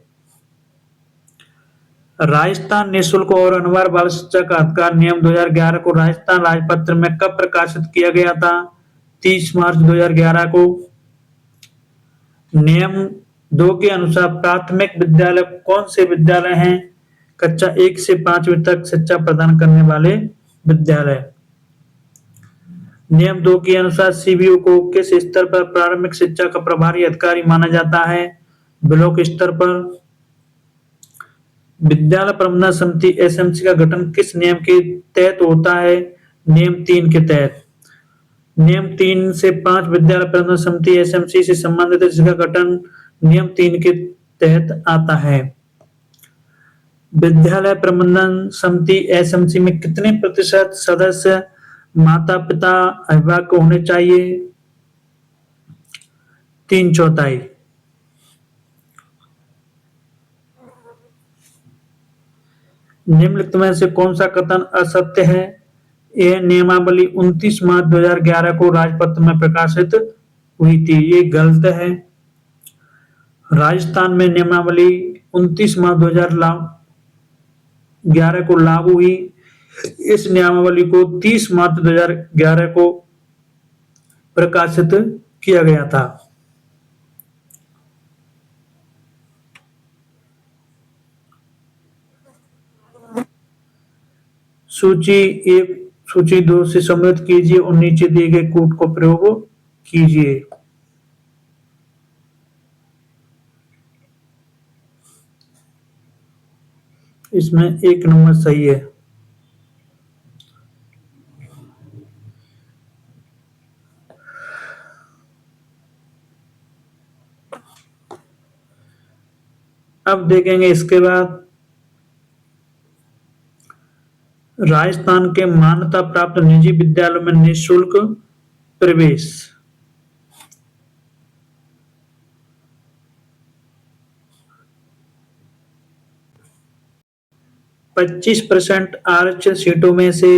राजस्थान निःशुल्क और अनिवार्य बाल शिक्षा का अधिकार नियम 2011 को राजस्थान राजपत्र में कब प्रकाशित किया गया था? 30 मार्च 2011 को। नियम 2 के अनुसार प्राथमिक विद्यालय कौन से विद्यालय हैं? कक्षा 1 से 5वीं तक शिक्षा प्रदान करने वाले विद्यालय। नियम 2 के अनुसार सीबीओ को किस स्तर पर प्रारंभिक शिक्षा का प्रभारी अधिकारी माना जाता है? ब्लॉक स्तर पर। विद्यालय प्रबंधन समिति एसएमसी का गठन किस नियम के तहत होता है? नियम 3 के तहत। नियम 3 से 5 विद्यालय प्रबंधन समिति एसएमसी से संबंधित है जिसका गठन नियम 3 के तहत आता है। विद्यालय प्रबंधन समिति एसएमसी में कितने प्रतिशत सदस्य माता पिता अभिभावक होने चाहिए? 3/4। निम्नलिखित में से कौन सा कथन असत्य है? यह नियमावली 29 मार्च 2011 को राजपत्र में प्रकाशित हुई थी। ये गलत है। राजस्थान में नियमावली 29 मार्च 2011 को लागू हुई। इस नियमावली को 30 मार्च 2011 को प्रकाशित किया गया था। सूची 1 सूची 2 से सम्मिलित कीजिए और नीचे दिए गए कोड को प्रयोग कीजिए। इसमें 1 नंबर सही है। अब देखेंगे इसके बाद राजस्थान के मान्यता प्राप्त निजी विद्यालयों में निःशुल्क प्रवेश। %25 आरक्षित सीटों में से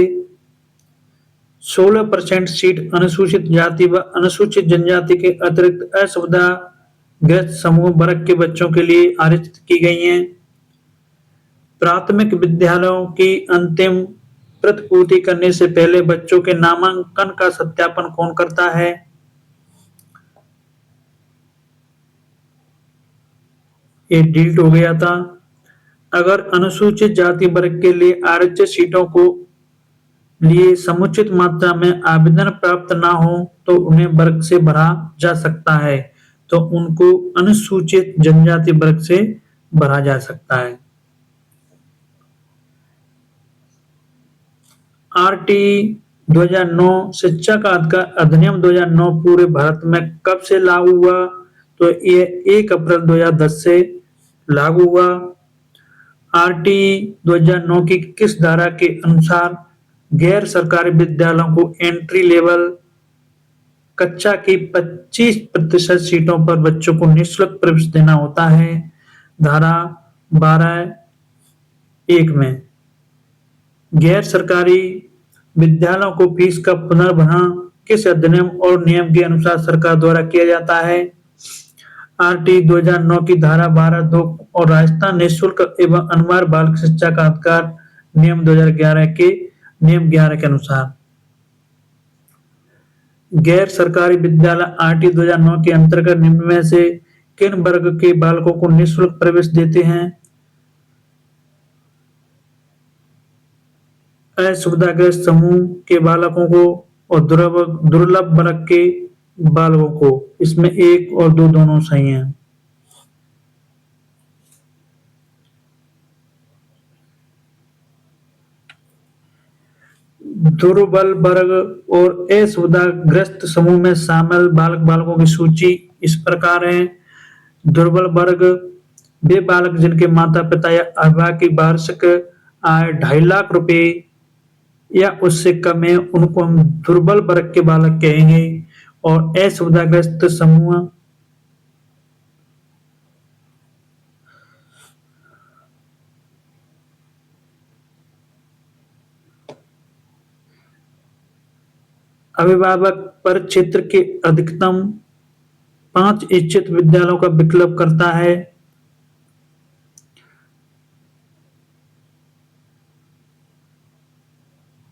16% सीट अनुसूचित जाति व अनुसूचित जनजाति के अतिरिक्त असुविधा ग्रस्त समूह वर्ग के बच्चों के लिए आरक्षित की गई हैं। प्राथमिक विद्यालयों की अंतिम प्रतिपूर्ति करने से पहले बच्चों के नामांकन का सत्यापन कौन करता है? ये डिलीट हो गया था। अगर अनुसूचित जाति वर्ग के लिए आरक्षित सीटों को लिए समुचित मात्रा में आवेदन प्राप्त ना हो तो उन्हें वर्ग से भरा जा सकता है, तो उनको अनुसूचित जनजाति वर्ग से भरा जा सकता है। आरटी 2009 शिक्षा का अधिनियम 2009 पूरे भारत में कब से लागू हुआ? तो ये 1 अप्रैल 2010 से लागू हुआ। आरटी 2009 की किस धारा के अनुसार गैर सरकारी विद्यालयों को एंट्री लेवल कक्षा की 25% सीटों पर बच्चों को निःशुल्क प्रवेश देना होता है? धारा 12(1) में। गैर सरकारी विद्यालयों को फीस का पुनर्भरण किस अधिनियम और नियम के अनुसार सरकार द्वारा किया जाता है? आरटी 2009 की धारा 12(2) और राजस्थान निःशुल्क एवं अनिवार्य बाल शिक्षा का अधिकार नियम 2011 के नियम 11 के अनुसार। गैर सरकारी विद्यालय आरटी 2009 के अंतर्गत निम्न में से किन वर्ग के बालकों को निःशुल्क प्रवेश देते हैं? असुविधाग्रस्त समूह के बालकों को और दुर्लभ वर्ग के बालकों को। इसमें 1 और 2 दोनों सही हैं। दुर्बल वर्ग और असुविधाग्रस्त समूह में शामिल बालकों की सूची इस प्रकार है। दुर्बल वर्ग वे बालक जिनके माता पिता या अभिभावक की वार्षिक आय 2.5 लाख रुपए या उससे कम है, उनको हम दुर्बल वर्ग के बालक कहेंगे। और असुविधाग्रस्त समूह अभिभावक पर क्षेत्र के अधिकतम 5 इच्छित विद्यालयों का विकल्प करता है।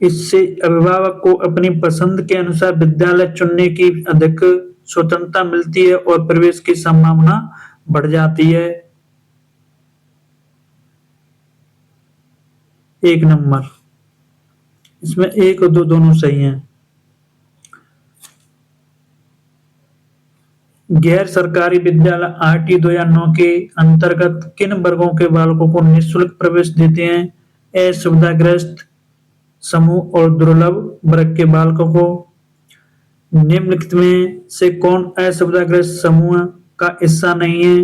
इससे अभिभावक को अपनी पसंद के अनुसार विद्यालय चुनने की अधिक स्वतंत्रता मिलती है और प्रवेश की संभावना बढ़ जाती है। 1 नंबर। इसमें 1 और 2 दोनों सही हैं। गैर सरकारी विद्यालय आरटी 2009 के अंतर्गत किन वर्गों के बालकों को निःशुल्क प्रवेश देते हैं? असुविधाग्रस्त समूह और दुर्लभ वर्ग के बालकों को। निम्नलिखित में से कौन असुविधाग्रस्त समूह का हिस्सा नहीं है?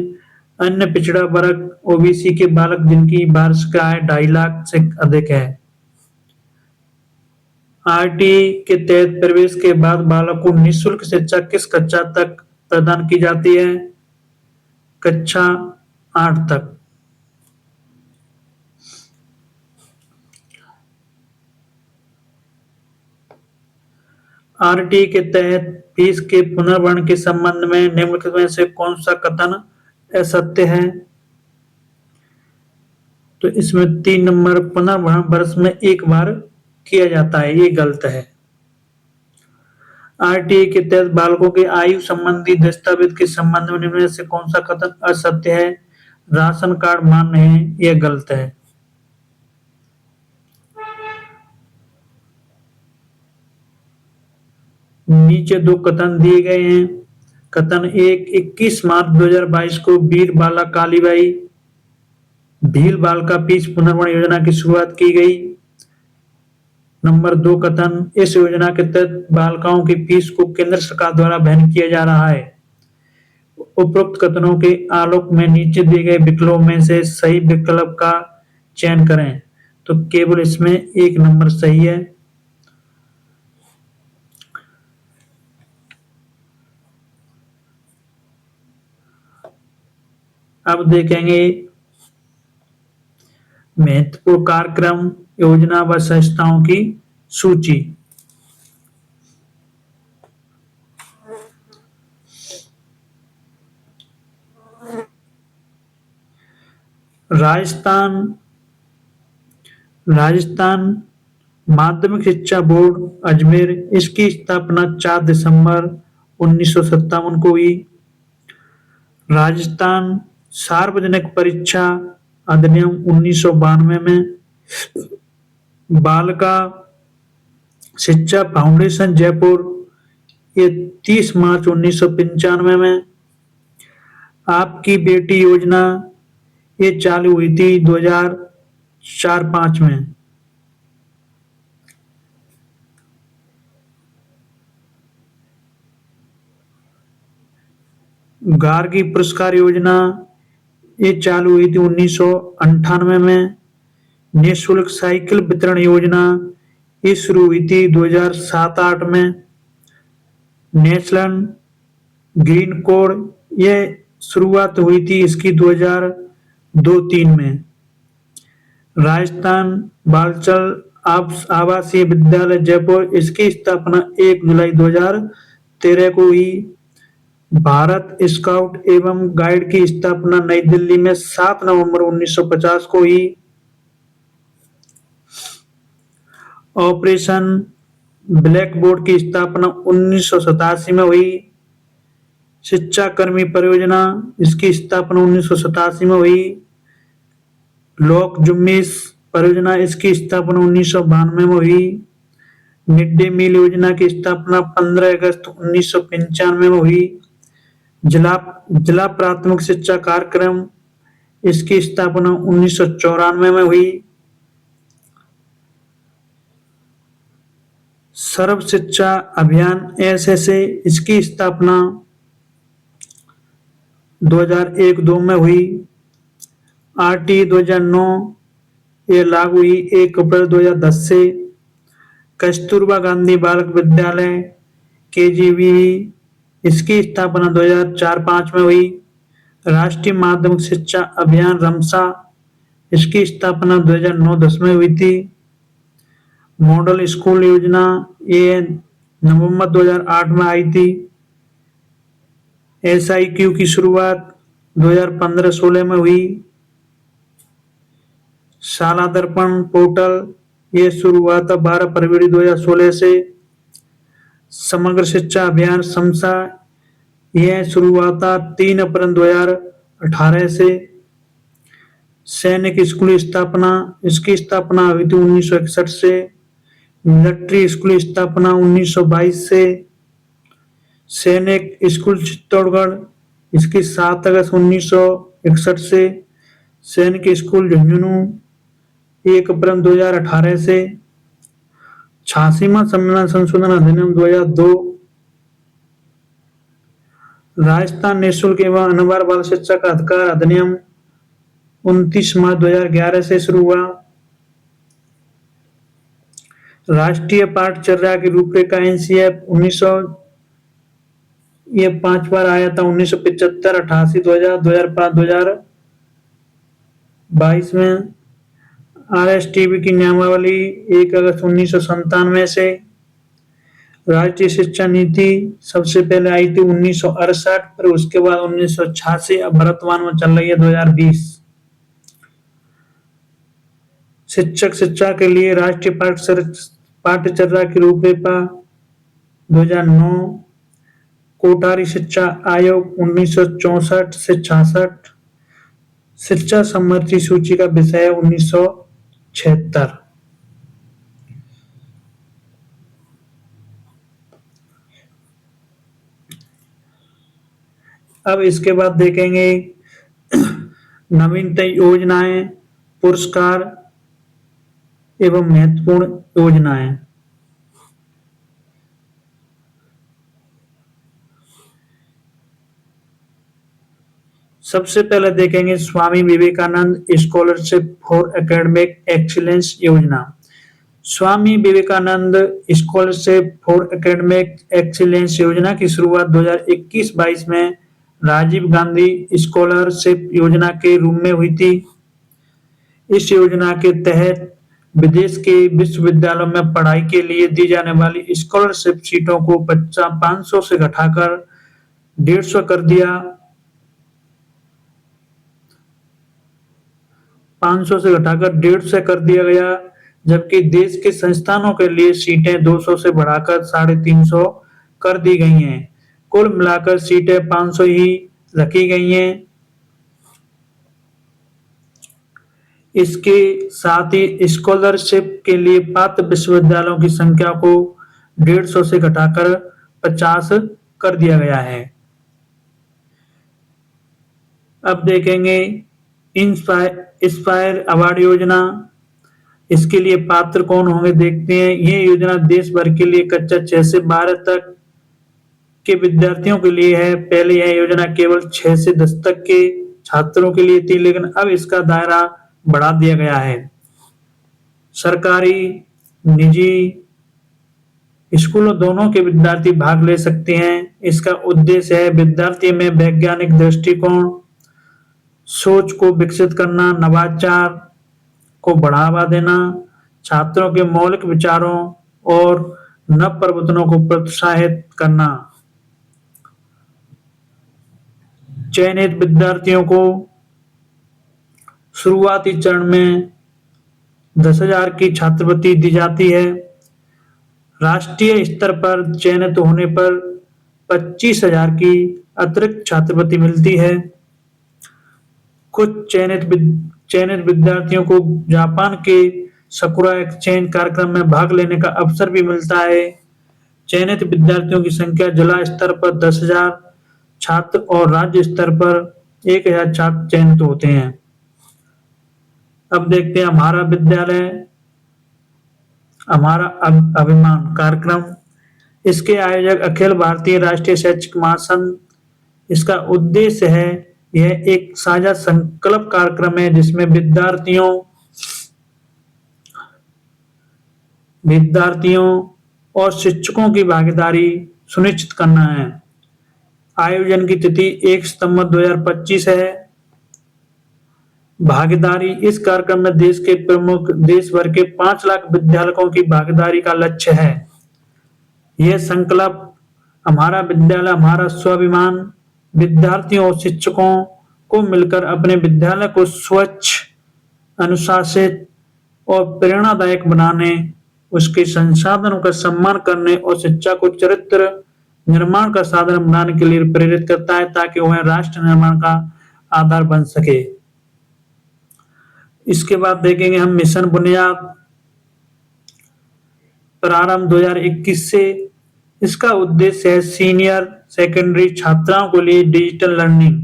अन्य पिछड़ा वर्ग ओबीसी के बालक जिनकी वार्षिक आय 2.5 लाख से अधिक है। आरटी के तहत प्रवेश के बाद बालक को निःशुल्क शिक्षा किस कक्षा तक प्रदान की जाती है? कक्षा 8 तक। आरटी के तहत फीस के पुनर्भरण के संबंध में निम्नलिखित में से कौन सा कथन असत्य है? तो इसमें 3 नंबर, पुनर्भरण वर्ष में 1 बार किया जाता है, ये गलत है। आरटीए के तहत बालकों के आयु संबंधी दस्तावेज के संबंध में निम्न में से कौन सा कथन असत्य है? राशन कार्ड मान्य है, यह गलत है। नीचे 2 कथन दिए गए हैं। कथन 1, 21 मार्च 2022 को वीर बाला कालीबाई भील बालिका फीस पुनर्भरण योजना की शुरुआत की गई। नंबर 2 कथन, इस योजना के तहत बालिकाओं की फीस को केंद्र सरकार द्वारा वहन किया जा रहा है। उपरोक्त कथनों के आलोक में नीचे दिए गए विकल्पों में से सही विकल्प का चयन करें। तो केवल इसमें 1 नंबर सही है। अब देखेंगे महत्वपूर्ण कार्यक्रम, योजना व संस्थाओं की सूची। राजस्थान माध्यमिक शिक्षा बोर्ड अजमेर, इसकी स्थापना 4 दिसंबर 1957 को हुई। राजस्थान सार्वजनिक परीक्षा अधिनियम 1992 में, बालिका शिक्षा फाउंडेशन जयपुर ये 30 मार्च 1995 में, आपकी बेटी योजना ये चालू हुई थी 2004-05 में। गार्गी पुरस्कार योजना ये चालू हुई थी 1998 में। निःशुल्क साइकिल वितरण योजना ये शुरू हुई थी 2007-08 में। नेशनल ग्रीन कोड ये शुरुआत हुई थी इसकी 2002-03 में। राजस्थान बालचल आवासीय विद्यालय जयपुर इसकी स्थापना 1 जुलाई 2013 को हुई। भारत स्काउट एवं गाइड की स्थापना नई दिल्ली में 7 नवंबर 1950 को हुई। ऑपरेशन ब्लैक बोर्ड की स्थापना 1987 में हुई। शिक्षा कर्मी परियोजना इसकी स्थापना 1987 में हुई। लोक जुम्मिश परियोजना इसकी स्थापना 1992 में हुई। मिड डे मील योजना की स्थापना 15 अगस्त 1995 में हुई। जिला प्राथमिक शिक्षा कार्यक्रम इसकी स्थापना 1994 में हुई। सर्व शिक्षा अभियान एसएसए इसकी स्थापना 2001-02 में हुई। आरटी 2009 ये लागू हुई 1 अप्रैल 2010 से। कस्तूरबा गांधी बालक विद्यालय केजीवी इसकी स्थापना 2004-05 में हुई। राष्ट्रीय माध्यमिक शिक्षा अभियान रमसा इसकी स्थापना 2009-10 में हुई थी। मॉडल स्कूल योजना ये नवंबर 2008 में आई थी। एसआईक्यू की शुरुआत 2015-16 में हुई। शाला दर्पण पोर्टल ये शुरू हुआ था 12 फरवरी 2016 से। समग्र शिक्षा अभियान समसा यह शुरू हुआ था 3 अप्रैल 2018 से। सैनिक स्कूल स्थापना इसकी स्थापना हुई थी 1961 से। मिलिट्री स्कूल स्थापना 1922 से। सैनिक स्कूल चित्तौड़गढ़ इसकी 7 अगस्त 1961 से। सैनिक स्कूल झुंझुनू 1 अप्रैल 2018 से। 86वां संविधान संशोधन अधिनियम 2002। राजस्थान निःशुल्क एवं अनिवार्य बाल शिक्षा का अधिकार अधिनियम 29 मार्च 2011 से शुरू हुआ। राष्ट्रीय पाठचर्या की रूपरेखा एनसीएफ 1900 ये 5 बार आया था 1975, 88, 2000, 2005, 2022 में। आरएसटीवी की नियमावली 1 अगस्त 1997 से। राष्ट्रीय शिक्षा नीति सबसे पहले आई थी 1968, फिर उसके बाद 1986, अब वर्तमान में चल रही है 2020। शिक्षक शिक्षा के लिए राष्ट्रीय पाठचर्या की रूपरेखा 2009। कोठारी शिक्षा आयोग 1964 से 66। शिक्षा समृद्धि सूची का विषय 1976। अब इसके बाद देखेंगे नवीनतम योजनाएं, पुरस्कार एवं महत्वपूर्ण योजनाएं। सबसे पहले देखेंगे Swami Vivekananda scholarship for academic excellence योजना। Swami Vivekananda scholarship for academic excellence योजना की शुरुआत 2021-22 में राजीव गांधी स्कॉलरशिप योजना के रूप में हुई थी। इस योजना के तहत विदेश के विश्वविद्यालयों में पढ़ाई के लिए दी जाने वाली स्कॉलरशिप सीटों को 500 से घटाकर 150 कर दिया। 500 से घटाकर 150 कर दिया गया, जबकि देश के संस्थानों के लिए सीटें 200 से बढ़ाकर 350 कर दी गई हैं। कुल मिलाकर सीटें 500 ही रखी गई हैं। इसके साथ ही स्कॉलरशिप के लिए पात्र विश्वविद्यालयों की संख्या को 150 से घटाकर 50 कर दिया गया है। अब देखेंगे इंस्पायर अवार्ड योजना। इसके लिए पात्र कौन होंगे देखते हैं। ये योजना देश भर के लिए कक्षा 6 से 12 तक के विद्यार्थियों के लिए है। पहले यह योजना केवल 6 से 10 तक के छात्रों के लिए थी, लेकिन अब इसका दायरा बढ़ा दिया गया है। सरकारी निजी स्कूलों दोनों के विद्यार्थी भाग ले सकते हैं। इसका उद्देश्य है विद्यार्थी में वैज्ञानिक दृष्टिकोण, सोच को विकसित करना, नवाचार को बढ़ावा देना, छात्रों के मौलिक विचारों और नव प्रवर्तनों को प्रोत्साहित करना। चयनित विद्यार्थियों को शुरुआती चरण में 10,000 की छात्रवृत्ति दी जाती है। राष्ट्रीय स्तर पर चयनित होने पर 25,000 की अतिरिक्त छात्रवृत्ति मिलती है। कुछ चयनित विद्यार्थियों को जापान के सकुरा एक्सचेंज कार्यक्रम में भाग लेने का अवसर भी मिलता है। चयनित विद्यार्थियों की संख्या जिला स्तर पर 10,000 छात्र और राज्य स्तर पर 1,000 छात्र चयनित होते हैं। अब देखते हैं हमारा विद्यालय हमारा अभिमान कार्यक्रम। इसके आयोजक अखिल भारतीय राष्ट्रीय शैक्षिक महासंघ। इसका उद्देश्य है, यह एक साझा संकल्प कार्यक्रम है जिसमें विद्यार्थियों और शिक्षकों की भागीदारी सुनिश्चित करना है। आयोजन की तिथि 1 सितंबर 2025 है। भागीदारी इस कार्यक्रम में देश भर के 5 लाख विद्यालयों की भागीदारी का लक्ष्य है। यह संकल्प हमारा विद्यालय हमारा स्वाभिमान विद्यार्थियों और शिक्षकों को मिलकर अपने विद्यालय को स्वच्छ, अनुशासित और प्रेरणादायक बनाने, उसके संसाधनों का सम्मान करने और शिक्षा को चरित्र निर्माण का साधन बनाने के लिए प्रेरित करता है, ताकि वह राष्ट्र निर्माण का आधार बन सके। इसके बाद देखेंगे हम मिशन बुनियाद प्रारंभ 2021 से। इसका उद्देश्य है सीनियर सेकेंडरी छात्राओं के लिए डिजिटल लर्निंग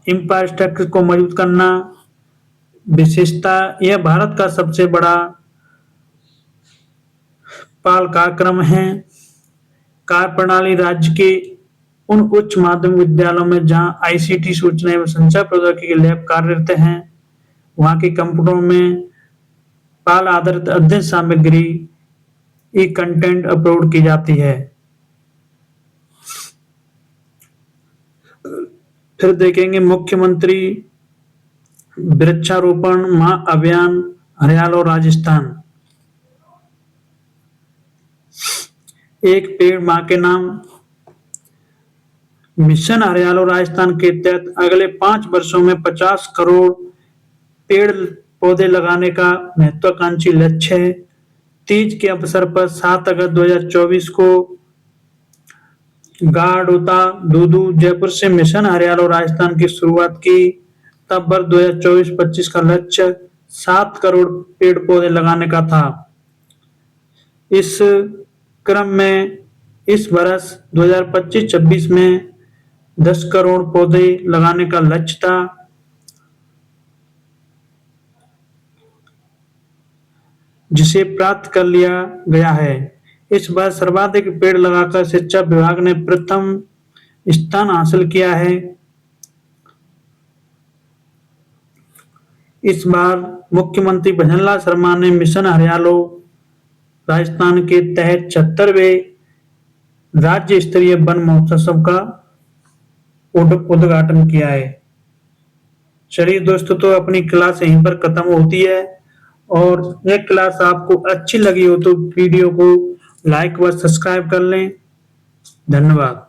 इंफ्रास्ट्रक्चर को मजबूत करना। विशेषता, यह भारत का सबसे बड़ा पाल कार्यक्रम है। कार्य प्रणाली राज्य के उन उच्च माध्यमिक विद्यालयों में जहां आईसीटी सूचना एवं संचार प्रौद्योगिकी के लैब कार्यरत हैं, वहां के कंप्यूटरों में पाल आधारित अध्ययन सामग्री ई कंटेंट अपलोड की जाती है। फिर देखेंगे मुख्यमंत्री वृक्षारोपण महाअभियान हरियाणा और राजस्थान। एक पेड़ मां के नाम। मिशन हरियाणा और राजस्थान के तहत अगले 5 वर्षों में 50 करोड़ पेड़ पौधे लगाने का महत्वाकांक्षी लक्ष्य है। तीज के अवसर पर 7 अगस्त 2024 को गाड़ोता दूदू जयपुर से मिशन हरियाणा और राजस्थान की शुरुआत की। तब वर्ष 2024-25 का लक्ष्य 7 करोड़ पेड़ पौधे लगाने का था। इस क्रम में इस वर्ष 2025-26 में 10 करोड़ पौधे लगाने का लक्ष्य था। जिसे प्राप्त कर लिया गया है। इस बार सर्वाधिक पेड़ लगाकर शिक्षा विभाग ने प्रथम स्थान हासिल किया है। इस बार मुख्यमंत्री भजनलाल शर्मा ने मिशन हरियाणा राजस्थान के तहत 76वें राज्य स्तरीय वन महोत्सव का उद्घाटन किया है। चलिए दोस्तों, तो अपनी क्लास यहीं पर खत्म होती है, और यह क्लास आपको अच्छी लगी हो तो वीडियो को लाइक व सब्सक्राइब कर लें। धन्यवाद।